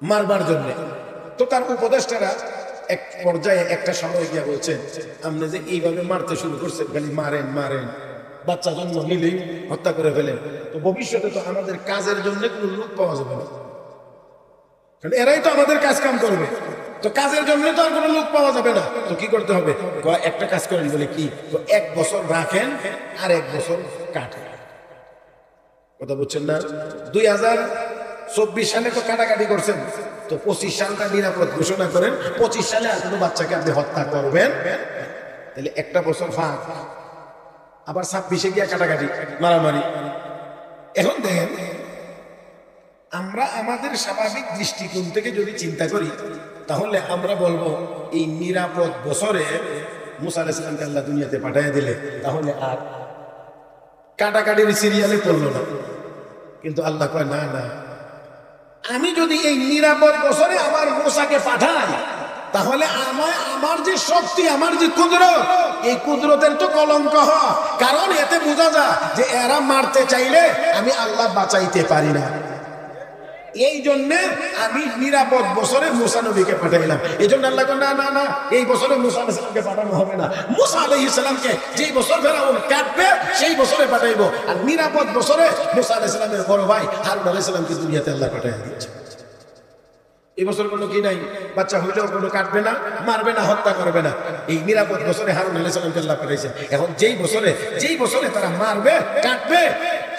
মারবার জন্য, তো তার উপদেষ্টারা এক পর্যায়ে একটা সময় গিয়ে বলছেন, আপনি যে এইভাবে মারতে শুরু করছেন, খালি মারেন মারেন, বাচ্চা জন্ম নিলেই হত্যা করে ফেলেন, তো ভবিষ্যতে তো আমাদের কাজের জন্য কোনো লোক পাওয়া যাবে না, কারণ এরাই তো আমাদের কাজ কাম করবে, তো কাজের জন্য তো আর কোনো লোক পাওয়া যাবে না, তো কি করতে হবে? একটা কাজ করেন, বলে কি, তো 1 বছর রাখেন আর 1 বছর কাটেন। কথা বুঝছেন না? 2024 সালে তো কাটাকাটি করছেন, তো 25 সালটা নিরাপদ ঘোষণা করেন, 25 সালে আর কোনো বাচ্চাকে আপনি হত্যা করবেন, তাহলে 1টা বছর ফাঁক, আবার 26-এ গিয়া কাটাকাটি মারামারি। এখন দেখেন, আমরা আমাদের স্বাভাবিক দৃষ্টিকোণ থেকে যদি চিন্তা করি, তাহলে আমরা বলবো এই নিরাপদ বছরে মুসা আলাইহিস সালামকে আল্লাহ দুনিয়াতে পাঠিয়ে দিলে তাহলে আর কাটাকাটির সিরিয়ালে পড়লো না। কিন্তু আল্লাহ কয় না না, আমি যদি এই নিরাপদ বছরে আমার মুসাকে পাঠাই, তাহলে আমার যে শক্তি, আমার যে কুদরত, এই কুদরতের তো কলঙ্ক হয়, কারণ এতে বোঝা যায় যে এরা মারতে চাইলে আমি আল্লাহ বাঁচাইতে পারি না। এই জন্য আমি নিরাপদ বছরে মুসা নবীকে পাঠাইলাম। এই জন্য আল্লাহ না না না, এই বছরে মুসা আলাইহিস সালামকে পাঠানো হবে না। মুসা আলাইহিস সালামকে যেই বছর ফেরাউন কাটবে সেই বছরে পাঠাইবো, আর নিরাপদ বছরে মুসা আলাইহিস সালামের বড় ভাই হারুন আলাইহিস সালামকে দুনিয়াতে আল্লাহ পাঠাইয়া দিয়েছে। এই বছর কোনো কি নাই, বাচ্চা হইলেও কোনো কাটবে না, মারবে না, হত্যা করবে না। এই নিরাপদ বছরে হারুন আলাইহিস সালামকে আল্লাহ পাঠাইছে। এখন যেই বছরে তারা মারবে, কাটবে,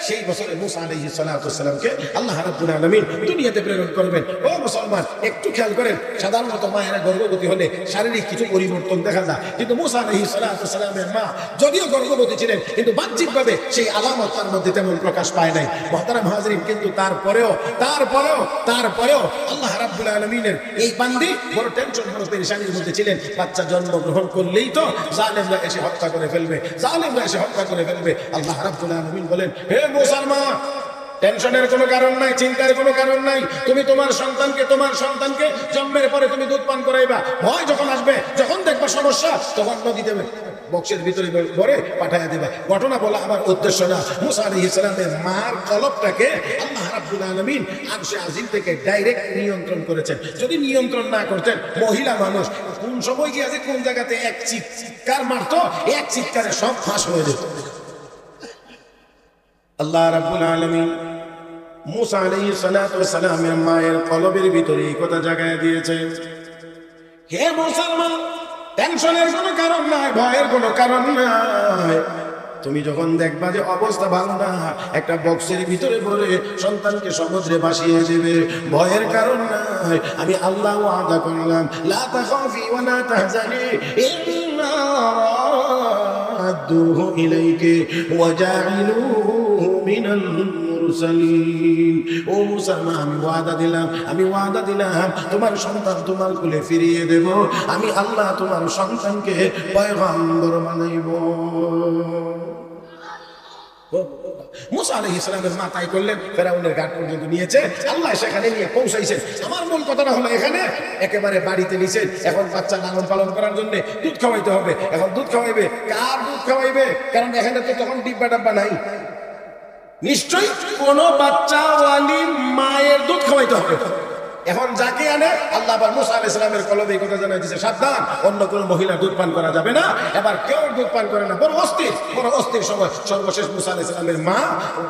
সেই বছরে মুসা আলাইহিস সালাতু ওয়াস সালামকে আল্লাহ রাব্বুল আলামিন দুনিয়াতে প্রেরণ করবেন। ও মুসলমান, একটু খেয়াল করেন, সাধারণত মায়েরা গর্ভবতী হলে শারীরিক কিছু পরিবর্তন দেখা যায়, কিন্তু মুসা আলাইহিস সালাতু ওয়াস সালামের মা যদিও গর্ভবতী ছিলেন, কিন্তু বাহ্যিকভাবে সেই আলামত তার মধ্যে তেমন প্রকাশ পায় নাই। মুহতারাম হাজিরিন, কিন্তু তারপরেও আল্লাহ রাব্বুল আলামিনের এই বান্দি বড় টেনশন, বড় পেরেশানির মধ্যে ছিলেন। বাচ্চা জন্মগ্রহণ করলেই তো জালেমরা এসে হত্যা করে ফেলবে। আল্লাহ রাব্বুল আলামিন বলেন, হে মুসার মা, টেনশনের কোনো কারণ নাই, চিন্তার কোনো কারণ নাই। তুমি তোমার সন্তানকে জন্মের পরে তুমি দুধ পান করাইবা। ভয় যখন আসবে, যখন দেখবা সমস্যা, তখন নদী দেবে, বক্সের ভিতরে ভরে পাঠাইয়া দেবে। ঘটনা বলা আমার উদ্দেশ্য না। মুসা আলাইহিস সালামের মার কলবটাকে আল্লাহ রাব্বুল আলামিন আরশে আজিম থেকে ডাইরেক্ট নিয়ন্ত্রণ করেছেন। যদি নিয়ন্ত্রণ না করতেন, মহিলা মানুষ কোন সময় গিয়ে আছে, কোন জায়গাতে এক চিৎকার মারতো, এক চিৎকারে সব ফাঁস হয়ে যেত। আল্লাহ রাব্বুল আলামিন মুসা আলাইহিস সালাতু ওয়াস সালামের মায়ের কলবের ভিতরে এই কথা জাগায় দিয়েছে, হে মুসলমান, টেনশনের কোনো কারণ নাই, ভয়ের কোনো কারণ নাই। তুমি যখন দেখবা যে অবস্থা ভালো না, একটা বক্সের ভিতরে ভরে সন্তানকে সমুদ্রে ভাসিয়ে দেবে, ভয়ের কারণ নাই। আমি আল্লাহ ওয়াদা করলাম, লা তাখাফি ওয়া লা তাহজানি ইন্না রাদ্দুহু ইলাইকি ওয়া জাইলুহু মিনাল মুরসালিন। ও মুসা, আমি ওয়াদা দিলাম তোমার সন্তান তোমার কোলে ফিরিয়ে দেব। আমি আল্লাহ তোমার সন্তানকে পয়গম্বর বানাইব। মুসা আলাইহিস সালামের মা তাই করলেন, ফেরাউনের ঘাট পর্যন্ত নিয়েছে, আল্লাহ সেখানে নিয়ে পৌঁছাইছেন। আমার মূল কথাটা হলো, এখানে একেবারে বাড়িতে নিছেন, এখন বাচ্চা লালন পালন করার জন্য দুধ খাওয়াইতে হবে। এখন দুধ খাওয়াইবে, কার দুধ খাওয়াইবে? কারণ এখানে তো তখন ডিব্বা ডাব্বা নাই, নিশ্চয়ই কোন বাচ্চা ওয়ালি মায়ের দুধ খাওয়াইতে হবে। এখন যাকে আনে, আল্লাহ আবার মুসা আলাইহিস সালামের কলবে এই কথা জানাই দিয়েছে, সাবধান, অন্য কোন মহিলা দুধ পান করা যাবে না। এবার কেউ দুধ পান করে না, বড় অস্থির সময়। সর্বশেষ মুসা আলাইহিস সালামের মা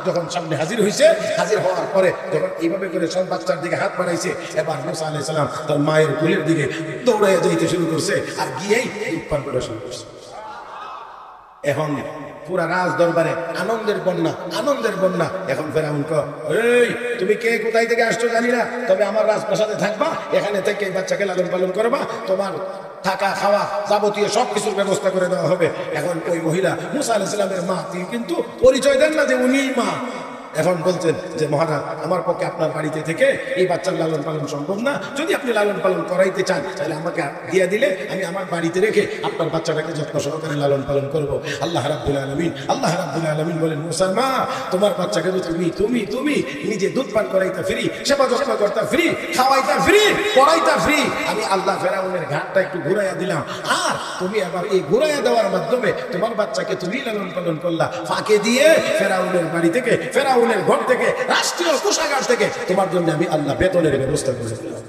যখন সামনে হাজির হয়েছে, হাজির হওয়ার পরে যখন এইভাবে করে সব বাচ্চার দিকে হাত বাড়াইছে, এবার মুসা আলাইহিস সালাম তার মায়ের কোলের দিকে দৌড়াইয়া যাইতে শুরু করছে, আর গিয়েই দুধ পান করা শুরু করছে। এখন পুরা রাজ দরবারে আনন্দের বন্যা। এখন ফেরাউন কয়, এই তুমি কে, কোথায় থেকে আসছো জানি না, তবে আমার রাজপ্রাসাদে থাকবা, এখানে থেকে এই বাচ্চাকে লালন পালন করবা, তোমার থাকা খাওয়া যাবতীয় সবকিছুর ব্যবস্থা করে দেওয়া হবে। এখন ওই মহিলা মুসা আলাইহিস সালামের মা, তিনি কিন্তু পরিচয় দেন না যে উনিই মা। এখন বলছেন যে মহারাজ, আমার পক্ষে আপনার বাড়িতে থেকে এই বাচ্চার লালন পালন সম্ভব না, যদি আপনি লালন পালন করাইতে চান তাহলে আমাকে দিয়ে দিলে আমি আমার বাড়িতে রেখে আপনার বাচ্চাটাকে যত্ন সহকারে লালন পালন করব। আল্লাহ রাব্বুল আলামিন বলেন, মুসার মা, তোমার বাচ্চাকে তো তুমি নিজে দুধ পান করাইতে ফ্রি, সেবা যত্ন করতে ফ্রি, খাওয়াইতে ফ্রি, পড়াইতে ফ্রি। আমি আল্লাহ ফেরাউনের ঘাটটা একটু ঘুরাইয়া দিলাম, আর তুমি আবার এই ঘুরাইয়া দেওয়ার মাধ্যমে তোমার বাচ্চাকে তুমি লালন পালন করলা, ফাঁকে দিয়ে ফেরাউনের বাড়ি থেকে, ফেরাউনের ঘর থেকে, রাষ্ট্রীয় কোষাগার থেকে তোমার জন্য আমি আল্লাহ বেতনের ব্যবস্থা করেছিলাম।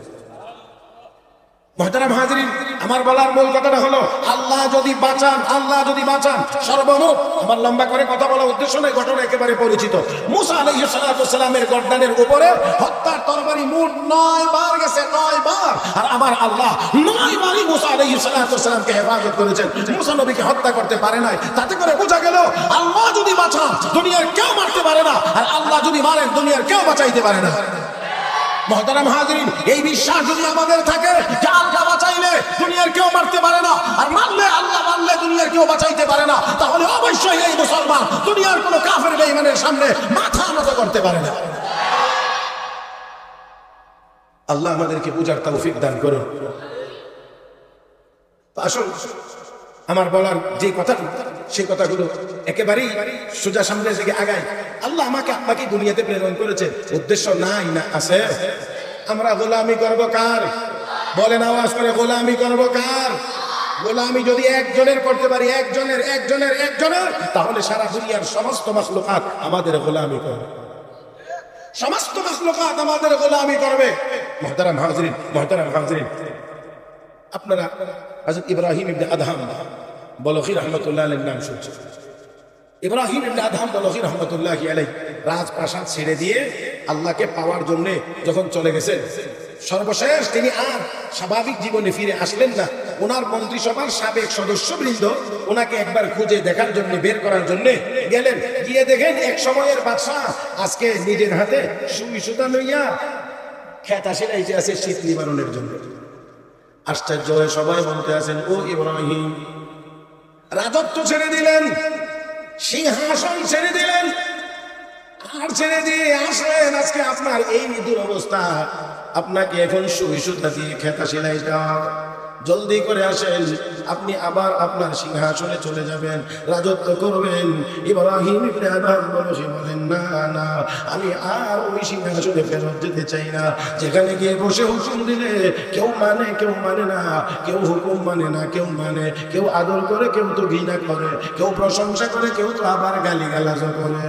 মুহতারাম হাজিরিন, আমার বলার মূল কথাটা হলো, আল্লাহ যদি বাঁচান সর্বমোট, আমার লম্বা করে কথা বলার উদ্দেশ্য নয়, ঘটনা একেবারে পরিচিত। মুসা আলাইহিস সালামের গর্দানের উপরে হত্যার তরবারি মোট 9 বার গেছে, 9 বার। আর আমার আল্লাহ 9 বারই মুসা আলাইহিস সালামকে হেফাজত করেছেন, মুসা নবীকে হত্যা করতে পারে নাই। তাতে করে বোঝা গেল, আল্লাহ যদি বাঁচান দুনিয়ার কেউ মারতে পারে না, আর আল্লাহ যদি মারেন দুনিয়ার কেউ বাঁচাইতে পারে না। মুহতারাম হাজিরিন, এই বিশ্বাস যদি আমাদের থাকে যে আল্লাহ বাঁচাইলে দুনিয়ার কেউ মারতে পারে না, আর আল্লাহ মারলে দুনিয়ার কেউ বাঁচাইতে পারে না, তাহলে অবশ্যই এই মুসলমান দুনিয়ার কোনো কাফের বেঈমানের সামনে মাথা নত করতে পারে না। আল্লাহ আমাদেরকে বুঝার তৌফিক দান করুন। আসুন, আমার বলার যে কথা, সেই কথাগুলো একেবারেই সোজা সামনে থেকে আগাই। আল্লাহ আপনাকে দুনিয়াতে প্রেরণ করেছেন, উদ্দেশ্য নাই না আছে? আমরা গোলামি করব কার? বলেন আওয়াজ করে, গোলামি করব কার? গোলামি যদি একজনের করতে পারি, একজনের, তাহলে সারা দুনিয়ার সমস্ত মাখলুকাত আমাদের গোলামি করবে, সমস্ত মাখলুকাত আমাদের গোলামি করবে। মুহতারাম হাজিরিন, আপনারা হযরত ইব্রাহিম ইবনে আদহাম বলখী রাহমাতুল্লাহ আলাইহির নাম শুনছেন। ইব্রাহিম ইবনে আদহাম বলখী রাহমাতুল্লাহ আলাইহি রাজপ্রাসাদ ছেড়ে দিয়ে আল্লাহকে পাওয়ার জন্য যখন চলে গেছেন, সর্বশেষ তিনি আর স্বাভাবিক জীবনে ফিরে আসলেন না। ওনার মন্ত্রিসভার সাবেক সদস্যবৃন্দ ওনাকে একবার খুঁজে দেখার জন্য, বের করার জন্য গেলেন। গিয়ে দেখেন এক সময়ের বাদশা আজকে নিজের হাতে সুই সুতা লইয়া খেতা সেলাইতে আছে শীত নিবারণের জন্য। আশ্চর্য হয়ে সবাই বলতে আছেন, ও ইব্রাহিম, রাজত্ব ছেড়ে দিলেন, সিংহাসন ছেড়ে দিলেন, আর ছেড়ে দিয়ে আসলেন আজকে আপনার এই দুরবস্থা, আপনাকে এখন সুই সুতা দিয়ে খেতা সেলাই দেওয়া, জলদি করে আসেন, আপনি আবার আপনার সিংহাসনে চলে যাবেন, রাজত্ব করবেন। ইব্রাহিম ইবনে আদহাম বলেন, না, আমি আর ওই সিংহাসনে ফেরত যেতে চাই না। যেখানে গিয়ে বসে হুকুম দিলে কেউ মানে না, কেউ হুকুম মানে না, কেউ আদর করে, কেউ তো ঘৃণা করে, কেউ প্রশংসা করে, কেউ তো আবার গালিগালাজ করে।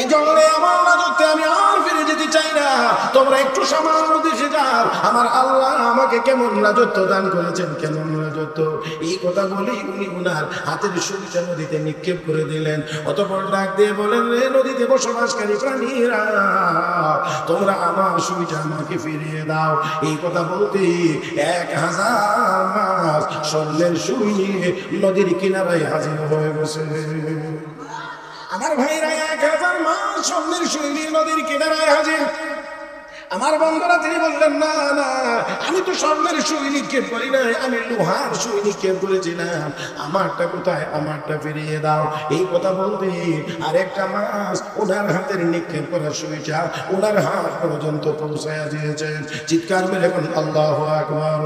এই জন্য আমার রাজত্বে আমি আর ফিরে যেতে চাই না। তোমরা একটু সামান্য দেশে যাও, আমার আল্লাহ আমাকে কেমন রাজত্ব দান করেছেন, কেমন রাজত্ব। এই কথা বলেই উনি উনার হাতের সুবিটা নদীতে নিক্ষেপ করে দিলেন। অতঃপর ডাক দিয়ে বলেন, রে নদীতে বসবাসকারী প্রাণীরা, তোমরা আমার সুবিটা আমাকে ফিরিয়ে দাও। এই কথা বলতে 1000 মাছ স্বর্ণের সুই নিয়ে নদীর কিনারায় হাজির হয়ে গেছে। আমার ভাইরা 1000 মাছ স্বর্ণের সুই নিয়ে নদীর কিনারায় হাজির। আমার বন্ধুরা তিনি বললেন, না না, আমি তো স্বর্ণের সুই নিক্ষেপ করি নাই, আমি লোহার সুই নিক্ষেপ করেছিলাম, আমারটা কোথায়, আমারটা ফিরিয়ে দাও। এই কথা বলতে আরেকটা মাছ ওনার হাতের নিক্ষেপ করা সুইটা ওনার হাত পর্যন্ত পৌঁছায়া দিয়েছেন। চিৎকার মেরে এখন আল্লাহু আকবার।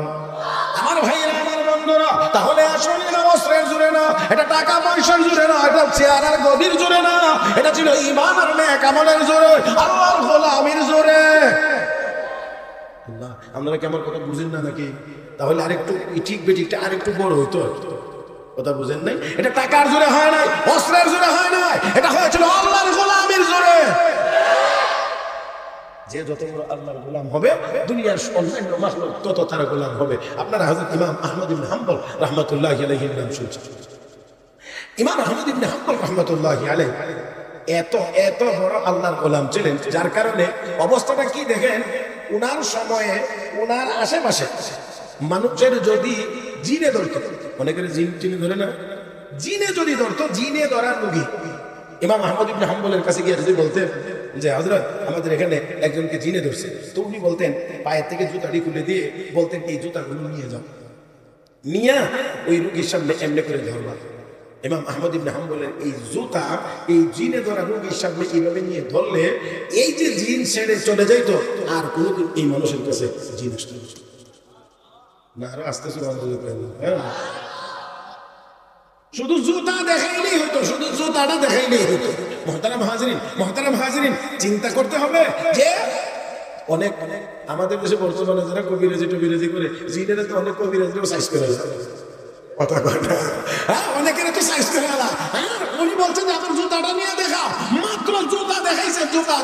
আমার ভাইয়েরা, আমার বন্ধুরা, তাহলে আসলে এটা বস্ত্রের জোরে না, এটা টাকা পয়সার জোরে না, এটা চেয়ার আর গদির জোরে না, এটা ছিল ঈমান আর নেক আমলের জোরে, আল্লাহর গোলামির জোরে। আপনারা কি আমার কথা বুঝেন না নাকি? তাহলে আরেকটু ঠিক বেঠিকটা আরেকটু বড় হইতো। কথা বুঝেন নাই? এটা টাকার জোরে হয় নাই, অস্ত্রের জোরে হয় নাই, এটা হয়েছিল আল্লাহর গোলামির জোরে। যে যত বড় আল্লাহর গোলাম হবে, দুনিয়ার অন্যান্য মাখলুক তত তারা গোলাম হবে। আপনারা হযরত ইমাম আহমদ ইবনে হাম্বল রাহমাতুল্লাহি আলাইহির নাম শুনছেন। ইমাম আহমদ ইবনে হাম্বল রাহমাতুল্লাহি আলাইহি এত এত বড় আল্লাহর গোলাম ছিলেন, যার কারণে অবস্থাটা কি দেখেন, উনার সময়ে উনার আশেপাশে মানুষের যদি জিনে ধরত, অনেকের জিন টিনে ধরে না, জিনে যদি ধরতো, জিনে ধরার রোগী ইমাম আহমদ ইবনে হাম্বলের কাছে গিয়ে যদি বলতেন যে হযরত আমাদের এখানে একজনকে জিনে ধরছে, তো উনি বলতেন পায়ের থেকে জুতাটি খুলে দিয়ে বলতেন এই জুতাগুলো নিয়ে যাও, নিয়ে ওই রোগীর সামনে এমনি করে ধরবা। ইমাম আহমদ ইবনে হাম্বলের এই জুতা এই জিনে ধরা রোগীর সামনে এইভাবে নিয়ে ধরলে এই যে জিন ছেড়ে চলে যাইতো, আর কোনোদিন এই মানুষের কাছে জিন আসতো না। আরো আস্তে শুধু জুতা দেখাইলেই হতো, শুধু জুতাটা দেখাইলেই হতো। মহতারাম হাজরিন, চিন্তা করতে হবে যে অনেক আমাদের দেশে বর্তমানে যারা কবিরাজি করে, জিনেরা তো অনেক কবিরাজিও সাইজ করে যায়। কথা কয় না? হ্যাঁ, অনেকের তো সাইজ করে না। উনি বলছেন যে আপনার জুতাটা নিয়ে দেখাও, মাত্র জুতা দেখাইছে, জুতা।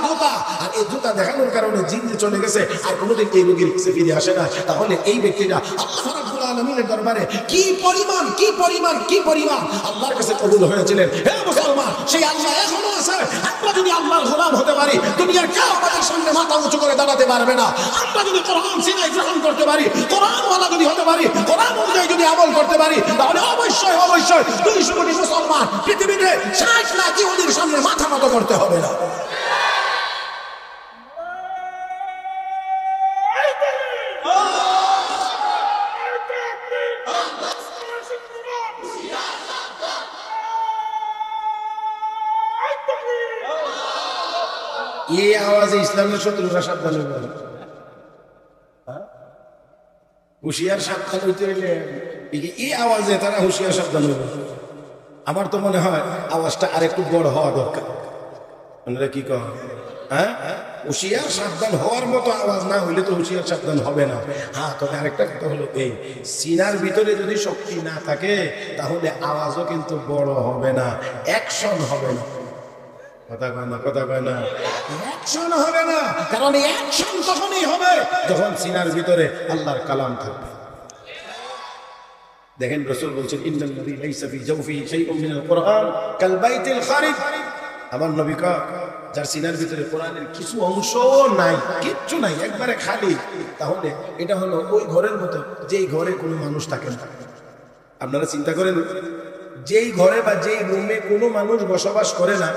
আর এই জুতা দেখানোর কারণে জিন যে চলে গেছে, আর কোনোদিন এই রোগীর কাছে ফিরে আসে না। তাহলে এই ব্যক্তিটা আল্লাহ রাব্বুল আলামিনের দরবারে কি পরিমাণ আল্লাহর কাছে কবুল হয়েছিলেন। হে মুসলমান, সেই আল্লাহ এখনো আছে। আমরা যদি আল্লাহর গোলাম হতে পারি, দুনিয়ার কেউ আমাদের সামনে মাথা উঁচু করে দাঁড়াতে পারবে না। আমরা যদি কোরআন সিনায় গ্রহণ করতে পারি, কোরআনওয়ালা যদি হতে পারি, কোরআন অনুযায়ী যদি আমল করতে পারি, তাহলে অবশ্যই 200 কোটি মুসলমান পৃথিবীতে 60 লাখ ইহুদির সামনে মাথা নত করতে হবে না। এই আওয়াজে ইসলামের শত্রুরা সাবধান হইবে, হুশিয়ার সাবধান হইতে হইলে এই আওয়াজে তারা হুশিয়ার সাবধান হইবে। আমার তো মনে হয় আওয়াজটা আরেকটু বড় হওয়া দরকার। আপনারা কি কন? হ্যাঁ, হুশিয়ার সাবধান হওয়ার মতো আওয়াজ না হইলে তো হুশিয়ার সাবধান হবে না। হ্যাঁ, তবে আরেকটা কথা হলো এই, সিনার ভিতরে যদি শক্তি না থাকে তাহলে আওয়াজও কিন্তু বড় হবে না, অ্যাকশন হবে না। কথা কয় না, অ্যাকশন হবে না। কারণ অ্যাকশন তখনই হবে যখন সিনার ভিতরে আল্লাহর কালাম থাকবে। দেখেন রাসূল বলছেন, ইন্নাল্লাযী লাইসা ফি জাওফিহি শাইউন মিনাল কুরআন কাল বাইতিল খারিব। আমার নবী কা যার সিনার ভিতরে কোরআনের কিছু অংশ নাই, কিচ্ছু নাই, একবারে খালি, তাহলে এটা হলো ওই ঘরের মতো যেই ঘরে কোনো মানুষ থাকে না। আপনারা চিন্তা করেন, যেই ঘরে বা যেই রুমে কোনো মানুষ বসবাস করে না,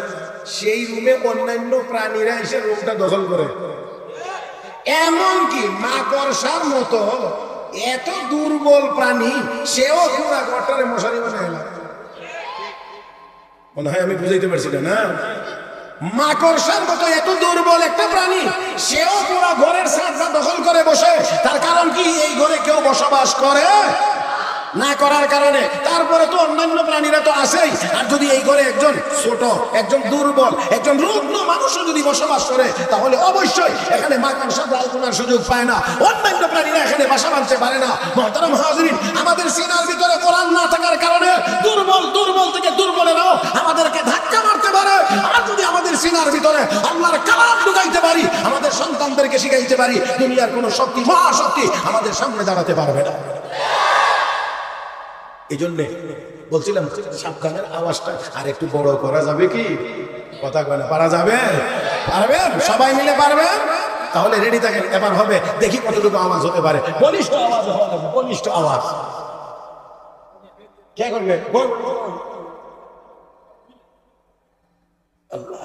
সেই রুমে অন্যান্য প্রাণীরা এসে রুমটা দখল করে। এমনকি মাকড়সার মতো এত দুর্বল প্রাণী, সেও পুরা ঘরটারে মশারি বানায় না। মনে হয় আমি বুঝাইতে পারছি না? মাকড়সার মতো এত দুর্বল একটা প্রাণী, সেও পুরা ঘরের ছাদটা দখল করে বসে। তার কারণ কি? এই ঘরে কেউ বসবাস করে না করার কারণে। তারপরে তো অন্যান্য প্রাণীরা তো আছেই। আর যদি এই ঘরে একজন ছোট, একজন দুর্বল, একজন রুগ্ন মানুষও যদি বসবাস করে, তাহলে অবশ্যই এখানে মাকড়সা জাল করার সুযোগ পায় না, অন্যান্য প্রাণীরা এখানে বাসা বাঁধতে পারে না। মুহতারাম হাজিরিন, আমাদের সিনার ভিতরে কোরআন না থাকার কারণে দুর্বল থেকে দুর্বলেরাও আমাদেরকে ধাক্কা মারতে পারে। আর যদি আমাদের সিনার ভিতরে আল্লাহর কালাম ঢুকাইতে পারি, আমাদের সন্তানদেরকে শিখাইতে পারি, দুনিয়ার কোন শক্তি, মহাশক্তি আমাদের সামনে দাঁড়াতে পারবে না। এই জন্য বলছিলাম সাবধানের আওয়াজটা আর একটু বড় করা যাবে কি? কথা কয় না, পারা যাবে? পারবেন? সবাই মিলে পারবেন? তাহলে রেডি থাকেন, এবার হবে, দেখি কতটুকু আওয়াজ হতে পারে। বলিষ্ঠ আওয়াজ হবে, বলিষ্ঠ আওয়াজ। কে করবে? আল্লাহ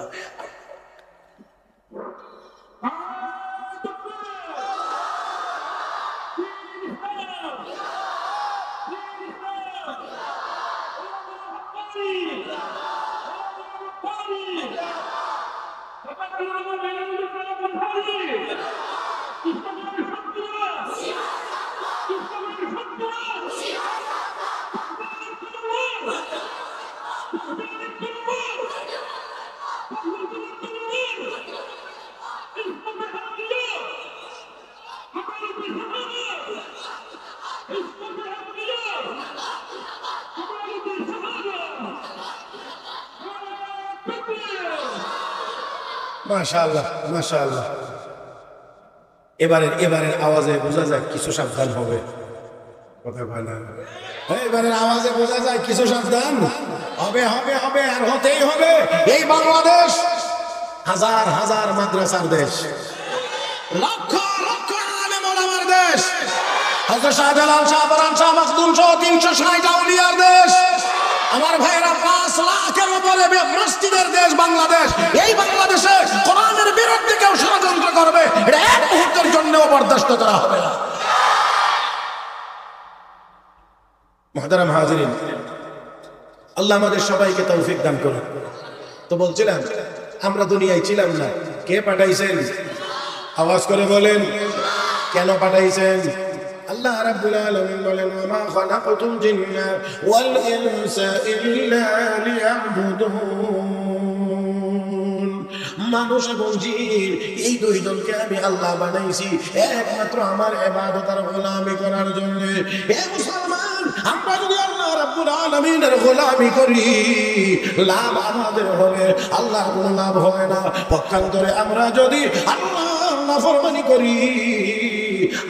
মাশাআল্লাহ, মাশাআল্লাহ। এবারের আওয়াজে বোঝা যায় কিছু সাবধান হবে। কথা বলে না, এবারের আওয়াজে বোঝা যায় কিছু সাবধান হবে, হবে, হবে, আর হতেই হবে। এই বাংলাদেশ হাজার হাজার মাদ্রাসার দেশ, লক্ষ লক্ষ আলেম ওলামার দেশ, হযরত শাহজালাল, শাহ পরান, শাহ মাখদুম সহ 360 আউলিয়ার দেশ। আমার ভাইয়েরা 5 লাখের উপরে মসজিদের দেশ বাংলাদেশ। এই বাংলাদেশে কোরআনের বিরুদ্ধে কেউ ষড়যন্ত্র করবে, এটা এক মুহূর্তের জন্যও বরদাস্ত করা হবে না। মুহতারাম হাজিরিন, আল্লাহ আমাদের সবাইকে তৌফিক দান করুন। তো বলছিলাম আমরা দুনিয়ায় ছিলাম না, কে পাঠাইছেন? আওয়াজ করে বলেন, কেন পাঠাইছেন? আল্লাহ রাব্বুল আলামিন বলেন, ওয়া মা খালাকাতুল জিন্না ওয়াল ইনসা ইল্লা লিয়াবুদুন। মানুষ এবং জিন এই দুই দলকে আমি আল্লাহ বানাইছি একমাত্র আমার ইবাদত আর গোলামি করার জন্য। হে মুসলমান, আমরা যদি আল্লাহ রাব্বুল আলামিনের গোলামি করি, লাভ আমাদের হবে, আল্লাহর কোনো লাভ হবে না। পক্ষান্তরে আমরা যদি আল্লাহর নাফরমানি করি,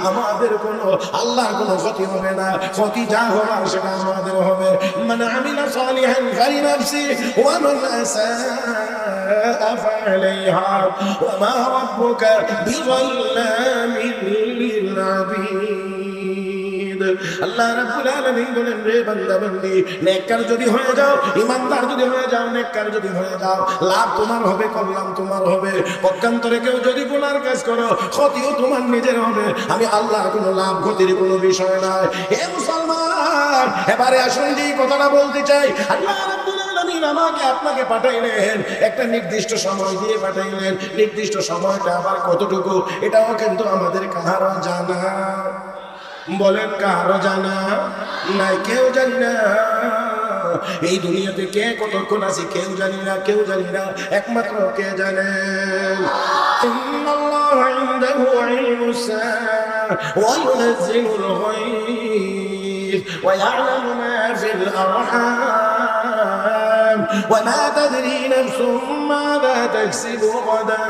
আমাদের কোনো আল্লাহর কোনো ক্ষতি হবে না, ক্ষতি যা হওয়ার সেটা আমাদের হবে। মান আমিলা সালিহান ফালিনাফসি ওয়া মান আসাআ ফাআলাইহা ওয়া মা রাব্বুকা বিযাল্লামিন লিল আবিদ। আল্লাহ রাব্বুল আলামিন বলেন, রে বান্দা বান্দি, নেককার যদি হয়ে যাও, ইমানদার যদি হয়ে যাও, নেককার যদি হয়ে যাও, লাভ তোমার হবে, কল্যাণ তোমার হবে। পক্ষান্তরে কেউ যদি গুনার কাজ করো, ক্ষতিও তোমার নিজের হবে। আমি আল্লাহর কোনো লাভ ক্ষতির কোনো বিষয় নয়। হে মুসলমান, এবারে আসুন যে কথাটা বলতে চাই, আল্লাহ রাব্বুল আলামিন আমাকে আপনাকে পাঠাইলেন, একটা নির্দিষ্ট সময় দিয়ে পাঠাইলেন। নির্দিষ্ট সময়টা আবার কতটুকু, এটাও কিন্তু আমাদের কারো জানা। বলেন, কারো জানা নাই? কেউ জানি না। এই দুনিয়াতে কে কতক্ষণ আছি কেউ জানি না, কেউ জানি না, একমাত্র কে জানেন। ইন্নাল্লাহা ইনদাহু ইলমুস সাআ ওয়া ইউনাজ্জিলুল গায়ব ওয়া ইয়া'লামু মা ফিল আরহাম ওয়া মা তাদরি নাফসুম মাযা তাকসিবু গাদা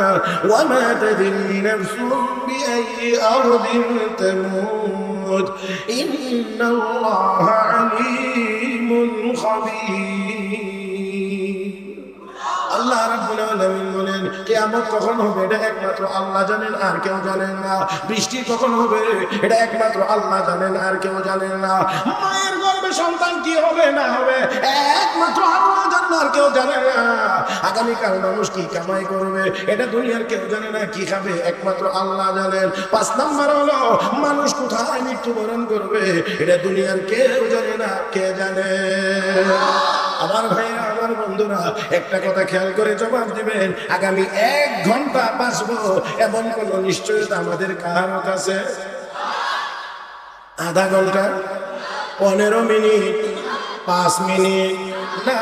ওয়া মা তাদরি নাফসুম বিআইয়ি আরদিন তামুত ইন্নাল্লাহা আলীমুন খাবীর। আল্লাহ রাব্বুল আলামিন বলেন, কিয়ামত কখন হবে এটা একমাত্র আল্লাহ জানেন, আর কেউ জানেন না। বৃষ্টি কখন হবে এটা একমাত্র আল্লাহ জানেন, আর কেউ জানেন না। মায়ের গর্ভে সন্তান কি হবে না হবে একমাত্র আল্লাহ জানেন, আর কেউ জানে না। আগামীকাল মানুষ কি কামাই করবে এটা দুনিয়ার কেউ জানে না, কি খাবে একমাত্র আল্লাহ জানেন। 5 নাম্বার হলো মানুষ কোথায় মৃত্যুবরণ করবে এটা দুনিয়ার কেউ জানে না, কে জানে? আমার ভাইরা, আমার বন্ধুরা, একটা কথা খেয়াল করে জবাব দিবেন, আগামী 1 ঘন্টা বাঁচবো এমন কোন নিশ্চয়তা আমাদের কারো কাছে? আধা ঘন্টা, 15 মিনিট, 5 মিনিট না,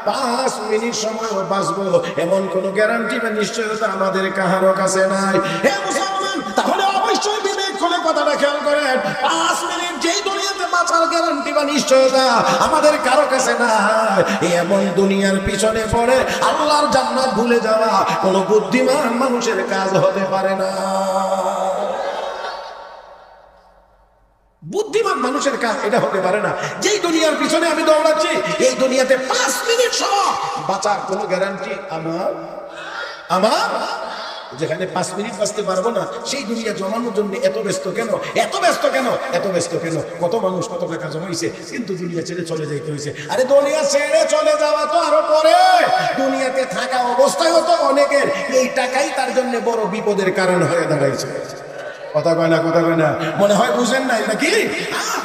5 মিনিট সময় বাঁচবো এমন কোন গ্যারান্টি বা নিশ্চয়তা আমাদের কারো কাছে নাই। হে মুসলমান, তাহলে অবশ্যই বিবেক করে কথাটা খেয়াল করেন, 5 মিনিট যেই দুনিয়াতে বাঁচার গ্যারান্টি বা নিশ্চয়তা আমাদের কারো কাছে নাই, এমন দুনিয়ার পিছনে পড়ে আল্লাহর জান্নাত ভুলে যাওয়া কোনো বুদ্ধিমান মানুষের কাজ হতে পারে না। বুদ্ধিমান মানুষের কাজ এটা হতে পারে না। যেই দুনিয়ার পিছনে আমি দৌড়াচ্ছি, এই দুনিয়াতে 5 মিনিট সহ বাঁচার কোনো গ্যারান্টি আমার যেখানে 5 মিনিট বাঁচতে পারবো না, সেই দুনিয়া জমানোর জন্য এত ব্যস্ত কেন? কত মানুষ কত টাকা জমাইছে, কিন্তু দুনিয়া ছেড়ে চলে যাইতে হয়েছে। আরে দুনিয়া ছেড়ে চলে যাওয়া তো আরো পরে, দুনিয়াতে থাকা অবস্থায় তো অনেকের এই টাকাই তার জন্য বড় বিপদের কারণ হয়ে দাঁড়াইছে। কথা কয় না, মনে হয় বুঝেন নাই নাকি?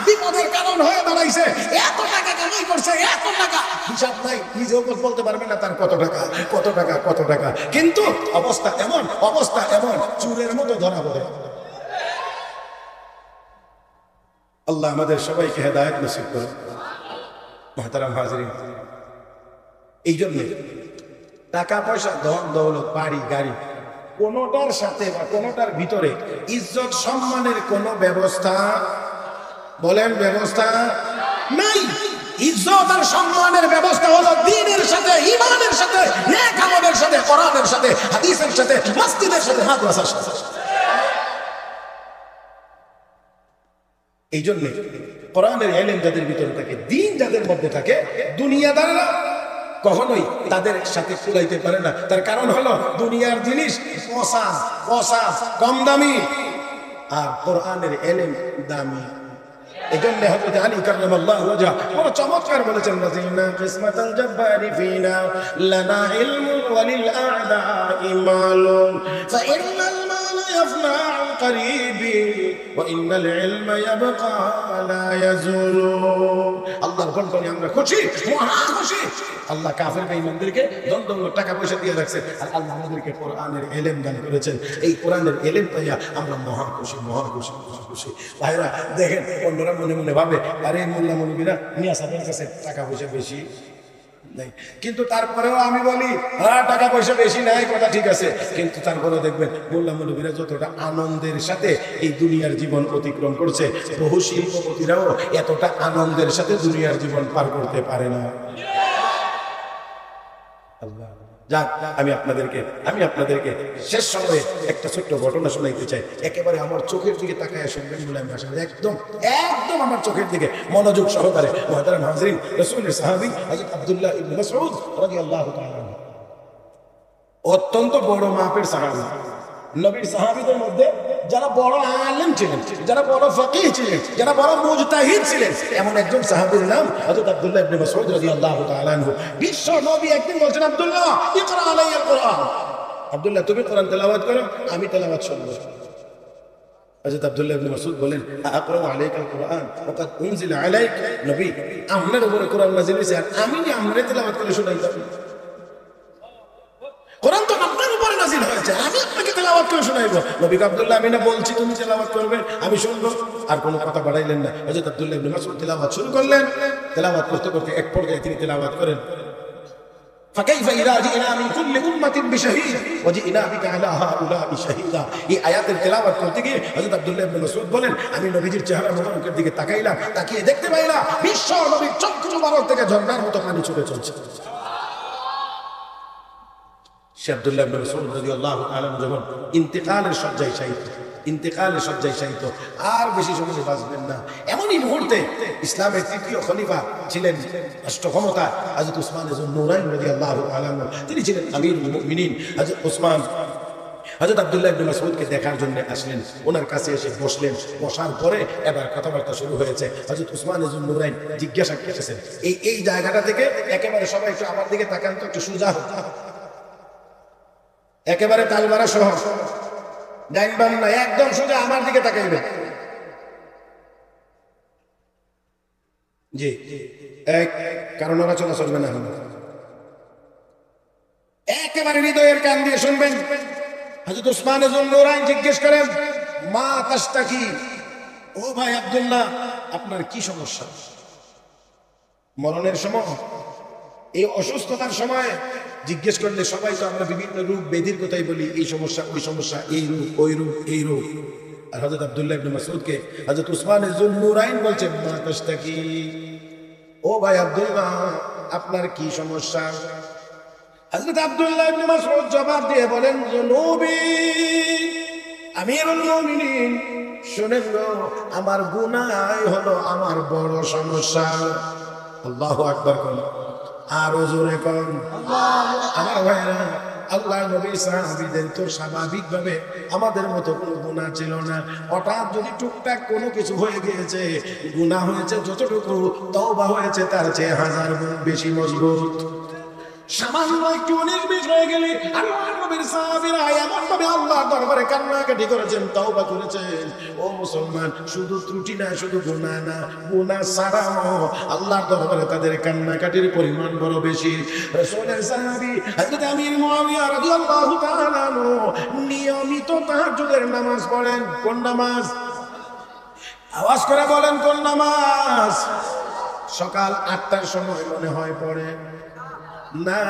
বিপদের কারণ হয়ে দাঁড়াইছে। এত টাকা কামাই করছে, এত টাকা হিসাব নাই, নিজেও বলতে পারবে না তার কত টাকা। কিন্তু অবস্থা এমন চুরের মতো ধরা পড়ে। আল্লাহ আমাদের সবাইকে হেদায়েত নসিব করুন। মুহতারাম হাজিরিন, এই জন্য টাকা পয়সা, ধন দৌলত, বাড়ি গাড়ি, কোনটার সাথে বা কোনটার ভিতরে ইজ্জত সম্মানের কোন ব্যবস্থা নাই। ইজ্জত আর সম্মানের ব্যবস্থা হলো দ্বীনের সাথে, ঈমানের সাথে, নেক আমলের সাথে, কোরআনের সাথে, হাদিসের সাথে, মসজিদের সাথে, মাদ্রাসার সাথে। এই জন্য কোরআনের ইলম যাদের ভিতরে থাকে, দ্বীন যাদের মধ্যে থাকে, দুনিয়াদাররা কখনোই তাদের সাথে কুলাইতে পারে না। তার কারণ হলো দুনিয়ার জিনিস পচা, কম দামি, আর কোরআনের ইলম দামি। এজন্য হযরত আলী কাররামাল্লাহু ওয়াজহা বড় চমৎকার বলেছেন, রাজিনা কিসমাতাল জাব্বারি ফিনা লানা ইলমু ওয়ালিল আ'দা'i মালুন ফাইন্নাল মালা ইয়াফনা আন করিবি ওয়া ইন্নাল ইলমা ইয়াবকা লা ইয়াজুলু। আল্লাহর বন্টনে আমরা খুশি, মহা খুশি। আল্লাহ কাফের বেঈমানদেরকে দন্দ টাকা পয়সা দিয়ে রাখছেন, আর আল্লাহ আমাদেরকে কোরআনের ইলম দান করেছেন। এই কোরআনের ইলম পাইয়া আমরা মহা খুশি। ভাইরা দেখেন, অন্যরা মনে মনে ভাবে আরে মোল্লা মৌলবীরা মিয়া সাহেবের কাছে টাকা পয়সা বেশি নাই, কিন্তু তারপরেও আমি বলি হ্যাঁ টাকা পয়সা বেশি নাই, কথা ঠিক আছে, কিন্তু তারপরেও দেখবেন মোল্লা মৌলবীরা যতটা আনন্দের সাথে এই দুনিয়ার জীবন অতিক্রম করছে, বহু শিল্পপতিরাও এতটা আনন্দের সাথে দুনিয়ার জীবন পার করতে পারে না। আল্লাহ যাক, আমি আপনাদেরকে শেষ সময়ে একটা ছোট্ট ঘটনা শোনাইতে চাই। একেবারে আমার চোখের দিকে তাকায় শুনবেন, মুলায়ম ভাষা, একদম আমার চোখের দিকে মনোযোগ সহকারে। মুহতারাম হাজিরিন, রাসূলের সাহাবী হযরত আব্দুল্লাহ ইবনে মাসউদ রাদিয়াল্লাহু তাআলা অত্যন্ত বড় মাপের সাহাবী। নবীর সাহাবীদের মধ্যে যারা বড় আলেম ছিলেন, যারা বড় ফকিহ ছিলেন, যারা বড় মুজতাহিদ ছিলেন, এমন একজন সাহাবীর নাম হযরত আব্দুল্লাহ ইবনে মাসউদ রাদিয়াল্লাহু তাআলা আনহু। বিশ্ব নবী একদিন বলছেন, আব্দুল্লাহ ইকরা আলাইয়াল কুরআন, আব্দুল্লাহ তুমি কোরআন তেলাওয়াত করো, আমি তেলাওয়াত শুনবো। হযরত আব্দুল্লাহ ইবনে মাসউদ বলেন, আকরা আলাইকাল কুরআন ওয়া কাদ উনজিলা আলাইক, নবী আপনার উপরে কোরআন নাযিল হয়েছে, আর আমি নি আমরে তেলাওয়াত করে শোনাইতাম। কোরআন তো আপনার উপরে নাযিল হয়েছে, আমি আপনাকে তেলাওয়াত করে শোনাইবো। নবী আব্দুল্লাহ, আমি না বলছি তুমি তেলাওয়াত করবে, আমি শুনবো। আর কোনো কথা বাড়াইলেন না। হযরত আব্দুল্লাহ ইবনে মাসউদ তেলাওয়াত শুরু করলেন। তেলাওয়াত করতে করতে এক পর্যায়ে তিনি তেলাওয়াত করেন, ফাকাইফা ইযা জিনা মিন কুল্লি উম্মাতিন বিশাহীদ ওয়া জিনা বিকা আলা হাউলা'i শাহীদা। এই আয়াতের তেলাওয়াত করতে গিয়ে হযরত আব্দুল্লাহ ইবনে মাসউদ বলেন, আমি নবীজির চেহারা মোবারকের দিকে তাকাইলাম, তাকিয়ে দেখতে পাইলাম বিশ্ব নবীর চক্ষু মোবারক থেকে ঝর্ণার মতো পানি ছুটে চলছে। আব্দুল্লাহ ইবনে মাসউদ রাদিয়াল্লাহু তাআলা যখন ইন্তেকালের শয্যায় শায়িত, আর বেশি সময় বাঁচবেন না। এমনই মুহূর্তে ইসলামের তৃতীয় খলিফা ছিলেন, রাষ্ট্র ক্ষমতা হযরত উসমান ইবনে নুরাইন রাদিয়াল্লাহু তাআলা, তিনি ছিলেন আমিরুল মুমিনিন। হযরত উসমান হযরত আব্দুল্লাহ ইবনে মাসউদকে দেখার জন্য আসলেন, ওনার কাছে এসে বসলেন। বসার পরে এবার কথাবার্তা শুরু হয়েছে। হযরত উসমান ইবনে নুরাইন জিজ্ঞাসা করেছেন, এই জায়গাটা থেকে একেবারে সবাই একটু আমার দিকে তাকান তো, একটু সোজা হোক, একেবারে তালমারা সহ, ডাইন বাম না, একদম সোজা আমার দিকে তাকাইবে। জি, কারণ ওরা চলা চলবে না, একেবারে হৃদয়ের কান দিয়ে শুনবেন। হযরত উসমান ইবনে নুরাইন জিজ্ঞেস করেন, মা তাশতাকি, ও ভাই আব্দুল্লাহ আপনার কি সমস্যা? মরণের সময়, এই অসুস্থতার সময় জিজ্ঞেস করলে সবাই তো আমরা বিভিন্ন রূপ ব্যাধির কথাই বলি, এই সমস্যা, ওই সমস্যা, এই রূপ, ওই রূপ, এই রূপ। আর হযরত আব্দুল্লাহ ইবনে মাসউদকে হযরত উসমান যুন্নুরাইন বলছেন মা তাশতাকি, ও ভাই আব্দুল্লাহ আপনার কি সমস্যা? হযরত আব্দুল্লাহ ইবনে মাসউদ জবাব দিয়ে বলেন যুনুবি, আমিরুল মুমিনিন শুনেন গো, আমার গুনাহ হলো আমার বড় সমস্যা। আল্লাহু আকবার কোন আর জোরে কোন আমার ভাইরা, আল্লাহ নবী সাহাবীদের তো স্বাভাবিকভাবে আমাদের মতো কোনো গুনাহ ছিল না। হঠাৎ যদি টুকটাক কোনো কিছু হয়ে গিয়েছে, গুনাহ হয়েছে যতটুকু, তওবা হয়েছে তার চেয়ে 1000 গুণ বেশি মজবুত। সামান্য একটু 19-20 হয়ে গেলে আল্লাহর নবীর সাহাবীরা এমন ভাবে আল্লাহর দরবারে কান্নাকাটি করেছেন, তওবা করেছেন। ও মুসলমান, শুধু ত্রুটি না, শুধু গুনাহ না, গুনাহ ছাড়াও আল্লাহর দরবারে তাদের কান্নাকাটির পরিমাণ বড় বেশি। রাসূলের সাহাবী হযরত আমির মুয়াবিয়া রাদিয়াল্লাহু তাআলা আনহু নিয়মিত তাহাজ্জুদের নামাজ পড়েন। কোন নামাজ? আওয়াজ করে বলেন কোন নামাজ? সকাল 8টার সময় মনে হয় পড়েন না,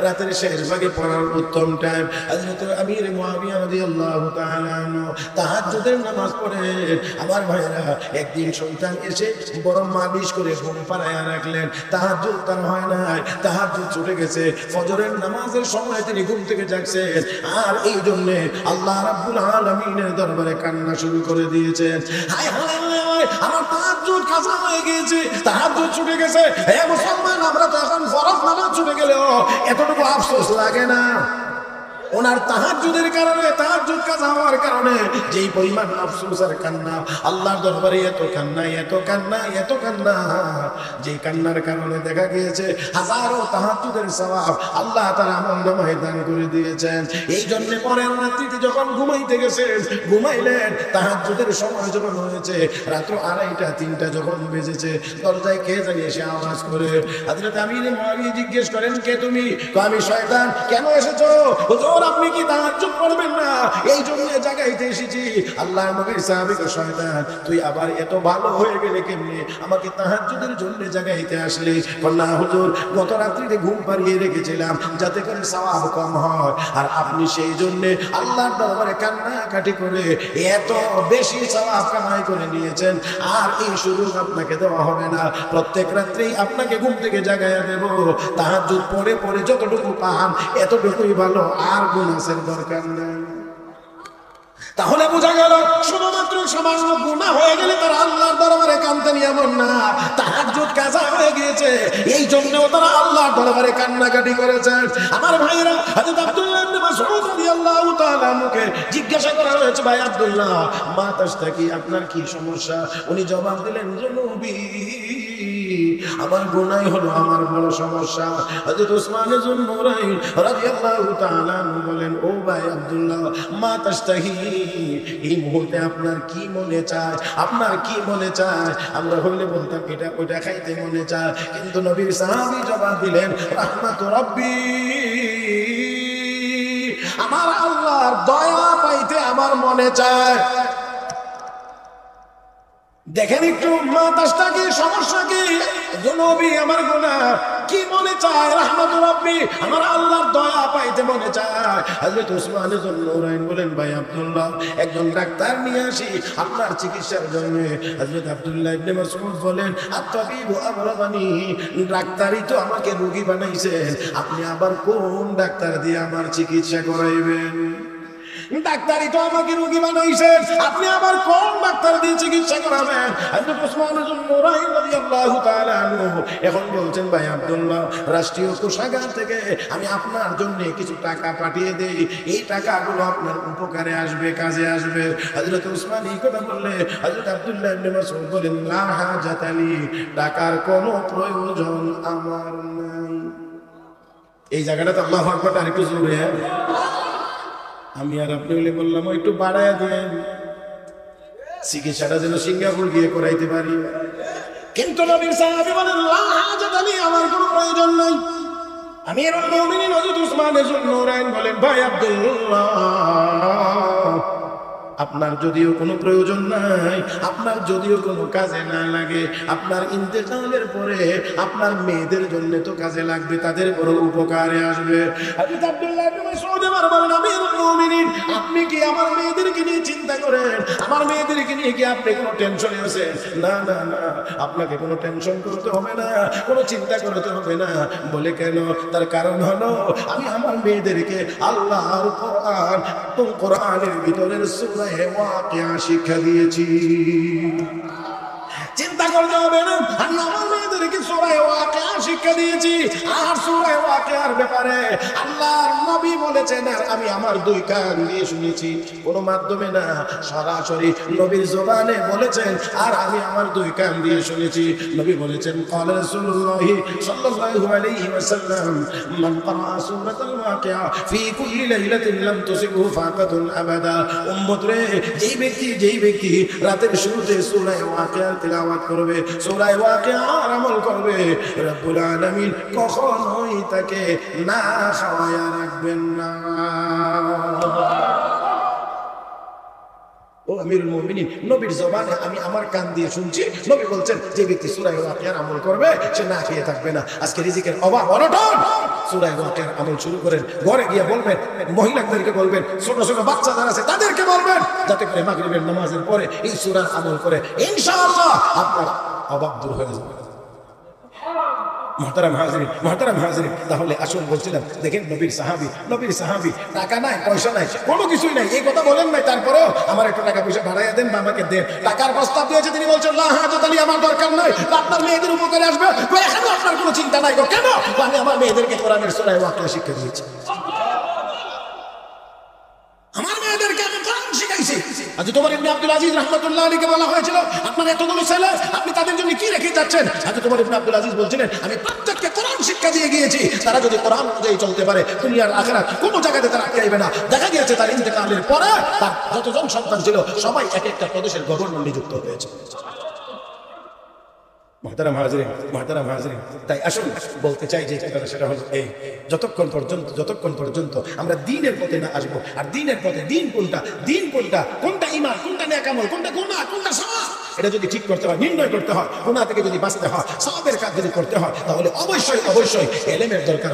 রাতের শেষ ভাগে পড়ার উত্তম টাইম। হযরত আমির মুয়াবিয়া রাদিয়াল্লাহু তাআলা আনহু তাহাজ্জুদের নামাজ পড়েন। আমার ভাইরা, একদিন সন্তান এসে বড় মালিশ করে ঘুম পাড়ায় রাখলেন। তাহাজ্জুদ তার হয় নাই, তাহাজ্জুদ ছুটে গেছে। ফজরের নামাজের সময় তিনি ঘুম থেকে জাগছেন, আর এই জন্য আল্লাহ রাব্বুল আলামিনের দরবারে কান্না শুরু করে দিয়েছেন। হায় হায় হায়, আমার তাহাজ্জুদ কাজা হয়ে গিয়েছে, তাহাজ্জুদ ছুটে গেছে। হে মুসলমান, আমরা তো এখন ফরজ নামাজ ছুটে গেলেও এতটুকু আফসোস লাগে না। ওনার তাহাজ্জুদের কারণে, তাহাজ্জুদ কাজা হওয়ার কারণে যেই পরিমাণ আফসোস আর কান্না, আল্লাহর দরবারে এত কান্না, এত কান্না, এত কান্না, যে কান্নার কারণে দেখা গিয়েছে হাজারো তাহাজ্জুদের সওয়াব আল্লাহ তাআলা আমলনামায় দান করে দিয়েছেন। এই জন্য পরের রাত্রিতে যখন ঘুমাইতে গেছেন, ঘুমাইলেন, তাহাজ্জুদের সময় যখন হয়েছে, রাত্র 2:30-3টা যখন বেজেছে, দরজায় কে জানি এসে আওয়াজ করে। হযরত আমির মুয়াবিয়া জিজ্ঞেস করেন, কে তুমি? আমি শয়তান। কেন এসেছো? হুজুর, আপনি কি তাহাজ্জুদ পড়বেন না? এই জন্য জাগাইতে এসেছি। আল্লাহ নবীর সাহাবী কো, শয়তান তুই আবার এত ভালো হয়ে গেলে কেমনে? আমাকে তাহাজ্জুদের জন্য জাগাইতে আসলি? না হুজুর, গত রাত্রিতে ঘুম পাড়িয়ে রেখেছিলাম যাতে করে সওয়াব কম হয়, আর আপনি সেই জন্য আল্লাহর দরবারে কান্নাকাটি করে এত বেশি সওয়াব কামাই করে নিয়েছেন, আর এই সুযোগ আপনাকে দেওয়া হবে না। প্রত্যেক রাত্রেই আপনাকে ঘুম থেকে জাগাইয়া দেব। তাহাজ্জুদ পড়ে পড়ে যতটুকু পান এতটুকুই ভালো, আর গুনাহের দরকার নেই। তাহলে বোঝা গেল শুধুমাত্র সামান্য গুনাহ হয়ে গেলে তারা আল্লাহর দরবারে কাঁদতেন এমন না, তাহাজ্জুদ কাজা হয়ে গিয়েছে এই জন্যও তারা আল্লাহর দরবারে কান্নাকাটি করেছেন। আমার ভাইরা, হযরত আব্দুল্লাহ ইবনে মাসউদ রাদিয়াল্লাহু তাআলা আনহুকে জিজ্ঞাসা করা হয়েছে, ভাই আব্দুল্লাহ, মা তাশতাকি, আপনার কি সমস্যা? উনি জবাব দিলেন, যুনুবি, আমার গুনাহ হলো আমার বড় সমস্যা। হযরত উসমান যুন্নুরাইন রাদিয়াল্লাহু তাআলা আনহু বলেন, ও ভাই আব্দুল্লাহ, মা তাশতাহি, এই মুহূর্তে আপনার কি মনে চায়? আপনার কি মনে চায়? আমরা হইলে বলতাম এটা ওইটা খাইতে মনে চায়, কিন্তু নবীর সাহাবী জবাব দিলেন, রাহমাতু রাব্বি, আমার আল্লাহর দয়া পাইতে আমার মনে চায়। দেখেন একটু, মা তাশতাকি, সমস্যা কি? যুনুবি, আমার গুনাহ, কি মনে চায়? রাহমাতু রাব্বি, আমার আল্লাহর দয়া পাইতে মনে চায়। হযরত উসমান যুন্নুরাইন বলেন, ভাই আব্দুল্লাহ, একজন ডাক্তার নিয়ে আসি আপনার চিকিৎসার জন্য। হযরত আব্দুল্লাহ ইবনে মাসউদ বলেন, আত-তাবিবু আমরাদানি, ডাক্তারই তো আমাকে রোগী বানাইছেন, আপনি আবার কোন ডাক্তার দিয়ে আমার চিকিৎসা করাইবেন? ডাক্তারই তো আমাকে রোগী বানাইছেন, আপনি আবার কোন ডাক্তার দিয়ে চিকিৎসা করাবেন? হযরত উসমান যুন্নুরাইন রাদিয়াল্লাহু তাআলা আনহু এখন বলছেন, ভাই আব্দুল্লাহ, রাষ্ট্রীয় কোষাগার থেকে আমি আপনার জন্য কিছু টাকা পাঠিয়ে দেই, এই টাকাগুলো আপনার উপকারে আসবে, কাজে আসবে। হযরত উসমান এই কথা বললে হযরত আব্দুল্লাহ ইবনে মাসউদ বলেন, লা হাজাত লি, টাকার কোনো প্রয়োজন আমার নাই। এই জায়গাটাতে আল্লাহু আকবার আরেকটু জোরে। আমি আর আপনি বলে বললাম, একটু বাড়ায়া দেন, চিকিৎসাটা যেন সিঙ্গাপুর গিয়ে করাইতে পারি। কিন্তু নবীর সাহাবী বলেন, লা হাজাত লি, আমার কোনো প্রয়োজন নাই। আমিরুল মুমিনিন হযরত উসমান যুন্নুরাইন বলেন, ভাই আব্দুল্লাহ, আপনার যদিও কোনো প্রয়োজন নাই, আপনার যদিও কোনো কাজে না লাগে, আপনার ইন্তেকালের পরে আপনার মেয়েদের জন্য তো কাজে লাগবে, তাদের বড় উপকারে আসবে। হযরত আব্দুল্লাহ ইবনে মাসউদ বলেন, আমিরুল মুমিনিন, আপনি কি আমার মেয়েদেরকে নিয়ে চিন্তা করেন? আমার মেয়েদেরকে নিয়ে কি আপনি কোনো টেনশনে আছেন? না না না, আপনাকে কোনো টেনশন করতে হবে না, কোনো চিন্তা করতে হবে না। বলে কেন? তার কারণ হলো আমি আমার মেয়েদেরকে আল্লাহর কোরআন এবং কোরআনের ভিতরের সূরা ওয়াকিয়া শিক্ষা দিয়েছি। চিন্তা করতে হবে না, আমি আমার মেয়েদেরকে সূরা ওয়াকিয়া শিক্ষা দিয়েছি। আর সূরা ওয়াকিয়ার ব্যাপারে আল্লাহর নবী বলেছেন, আর আমি আমার দুই কান দিয়ে শুনেছি, কোনো মাধ্যমে না, সরাসরি নবীর জবানে বলেছেন, আর আমি আমার দুই কান দিয়ে শুনেছি। নবী বলেছেন, ক্বালা রাসূলুল্লাহ সাল্লাল্লাহু আলাইহি ওয়াসাল্লাম, মান ক্বারা সূরাতুল ওয়াকিয়া ফি কুল্লি লাইলাতিন লাম তুসিবহু ফাকাতুন আবাদা। উম্মত রে, যেই ব্যক্তি রাতের শুরুতে সূরা ওয়াকিয়া তিলাওয়াত করবে, সূরা ওয়াকিয়ার আমল করবে, রব্বুল আলামিন কখনোই তাকে না খাওয়ায়া রাখবেন না। ও আমিরুল মুমিনিন, নবীর জবানে আমি আমার কান দিয়ে শুনছি, নবী বলছেন যে ব্যক্তি সূরা ওয়াকিয়ার আমল করবে সে না খেয়ে থাকবে না। আজকে রিজিকের অভাব অনটন, সূরা ওয়াকিয়ার আমল শুরু করেন, ঘরে গিয়ে বলবেন, মহিলাদেরকে বলবেন, ছোট ছোট বাচ্চা যারা আছে তাদেরকে বলবেন, যাতে করে মাগরিবের নামাজের পরে এই সূরার আমল করে ইনশাআল্লাহ আপনার অভাব দূর হয়ে যাবে। মুহতারাম হাজিরিন, তাহলে আসুন বলছিলাম, দেখেন নবীর সাহাবী, টাকা নাই, পয়সা নাই, কোনো কিছুই নাই, এই কথা বলেন নাই, তারপরেও আমার একটু টাকা পয়সা বাড়াইয়া দেন বা আমাকে দেন। টাকার প্রস্তাব দিয়েছে, তিনি বলছেন লা হাজাত আলী, আমার দরকার নাই, আপনার মেয়েদের উপকারে আসবে, এখানে আপনার কোনো চিন্তা নাই গো। কেন? আমি আমার মেয়েদেরকে কোরআনের সূরা ওয়াকিয়া শিক্ষা দিয়েছি, আমার মেয়েদেরকে আমি কোরআন শিখাইছি। হযরত ওমর ইবনে আব্দুল আজিজ রাহমাতুল্লাহ আলাইহি বলা হয়েছিল, আপনার এতগুলো ছেলে, আপনি তাদের জন্য কি রেখে যাচ্ছেন? হযরত ওমর ইবনে আব্দুল আজিজ বলছিলেন, আমি প্রত্যেককে কোরআন শিক্ষা দিয়ে গিয়েছি, তারা যদি কোরআন অনুযায়ী চলতে পারে দুনিয়ার আখিরাত কোনো জায়গাতে তারা আটকাইবে না। দেখা গিয়েছে তার ইন্তেকালের পরে তার যতজন সন্তান ছিল সবাই এক একটা প্রদেশের গভর্নর নিযুক্ত হয়েছে। মুহতারাম হাজিরিন, তাই আসুন বলতে চাই যে সেটা হলো এই, যতক্ষণ পর্যন্ত আমরা দ্বীনের পথে না আসবো, আর দ্বীনের পথে দিন কোনটা ঈমান, কোনটা নেক আমল, কোনটা গুনাহ, কোনটা সওয়াব, এটা যদি ঠিক করতে হয়, নির্ণয় করতে হয়, গুনাহ থেকে যদি বাঁচতে হয়, সওয়াবের কাজ যদি করতে হয়, তাহলে অবশ্যই ইলমের দরকার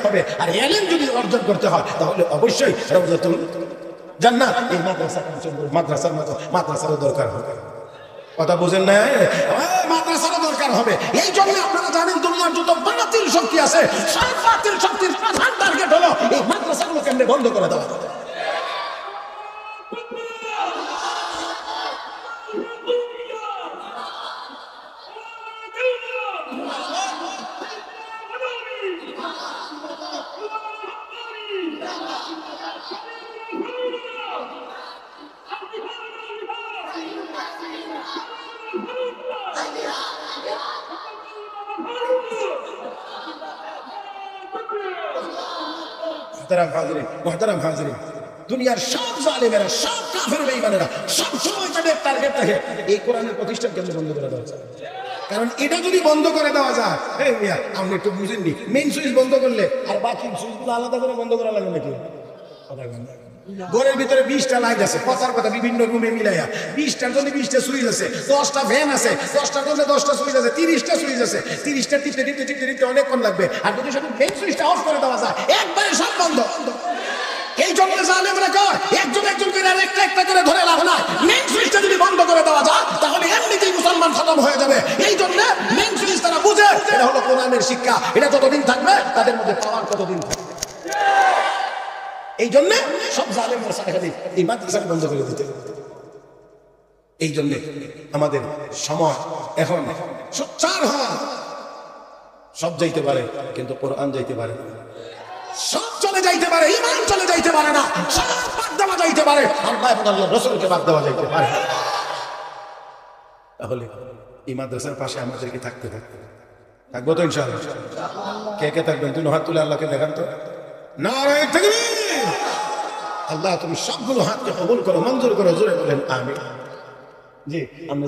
হবে, আর ইলম যদি অর্জন করতে হয় তাহলে অবশ্যই রাউযাতুল জান্নাত, এই মাদ্রাসার দরকার হবে। কথা বুঝেন না? মাদ্রাসারও দরকার হবে। এই জন্য আপনারা জানেন দুনিয়ার যত বাতিল শক্তি আছে, সব বাতিল শক্তির প্রধান টার্গেট হলো এই মাদ্রাসাগুলো কেমনে বন্ধ করে দেওয়া। মুহতারাম হাজিরিন, দুনিয়ার সব জালেমেরা, সব কাফের বেঈমানেরা সব সময় তাদের টার্গেট থাকে এই কোরআনের প্রতিষ্ঠান কেন্দ্র বন্ধ করে দেওয়া যায়। কারণ এটা যদি বন্ধ করে দেওয়া যায়, আপনি একটু বুঝেননি, মেইন সুইচ বন্ধ করলে আর বাকি সুইচগুলো আলাদা করে বন্ধ করা লাগে নাকি? ঘরের ভিতরে 20টা লাইট আছে, কথার কথা বিভিন্ন রুমে মিলাইয়া 20টার জন্য 20টা সুইচ আছে, 10টা ফ্যান আছে, 10টার জন্য 10টা সুইচ আছে, 30টা সুইচ আছে, 30টা টিপতে অনেকক্ষণ লাগবে। আর যদি শুধু মেইন সুইচটা অফ করে দেওয়া যায়, একবারে সব বন্ধ। এই জন্য জালেমরা কয় একজন করে একটা করে ধরে লাভ না, মেইন সুইচটা যদি বন্ধ করে দেওয়া যায় তাহলে এমনিতেই মুসলমান খতম হয়ে যাবে। এই জন্য মেইন সুইচ তারা বুঝে, এটা হলো কোরআনের শিক্ষা, এটা যতদিন থাকবে তাদের মধ্যে পাওয়ার ততদিন থাকবে। এই জন্য সব জালেমরা খালি এই মাদ্রাসা বন্ধ করে দিতে। এই জন্য আমাদের সময় এখন সোচ্চার হওয়া। সব যাইতে পারে কিন্তু কোরআন যাইতে পারে না, সব চলে যাইতে পারে, ঈমান চলে যাইতে পারে না, সব বাদ দেওয়া যাইতে পারে, আল্লাহ এবং আল্লাহর রাসূলকে বাদ দেওয়া যাইতে পারে। তাহলে এই মাদ্রাসার পাশে আমাদেরকে থাকতে থাকবো তো ইনশাআল্লাহ। কে থাকবেন? দুই হাত তুলে আল্লাহকে দেখান তো। নারায়ে তাকবীর। আল্লাহ তুমি সবগুলো হাতকে কবুল করো, মঞ্জুর করো, জোরে বলেন আমিন। জি আমরা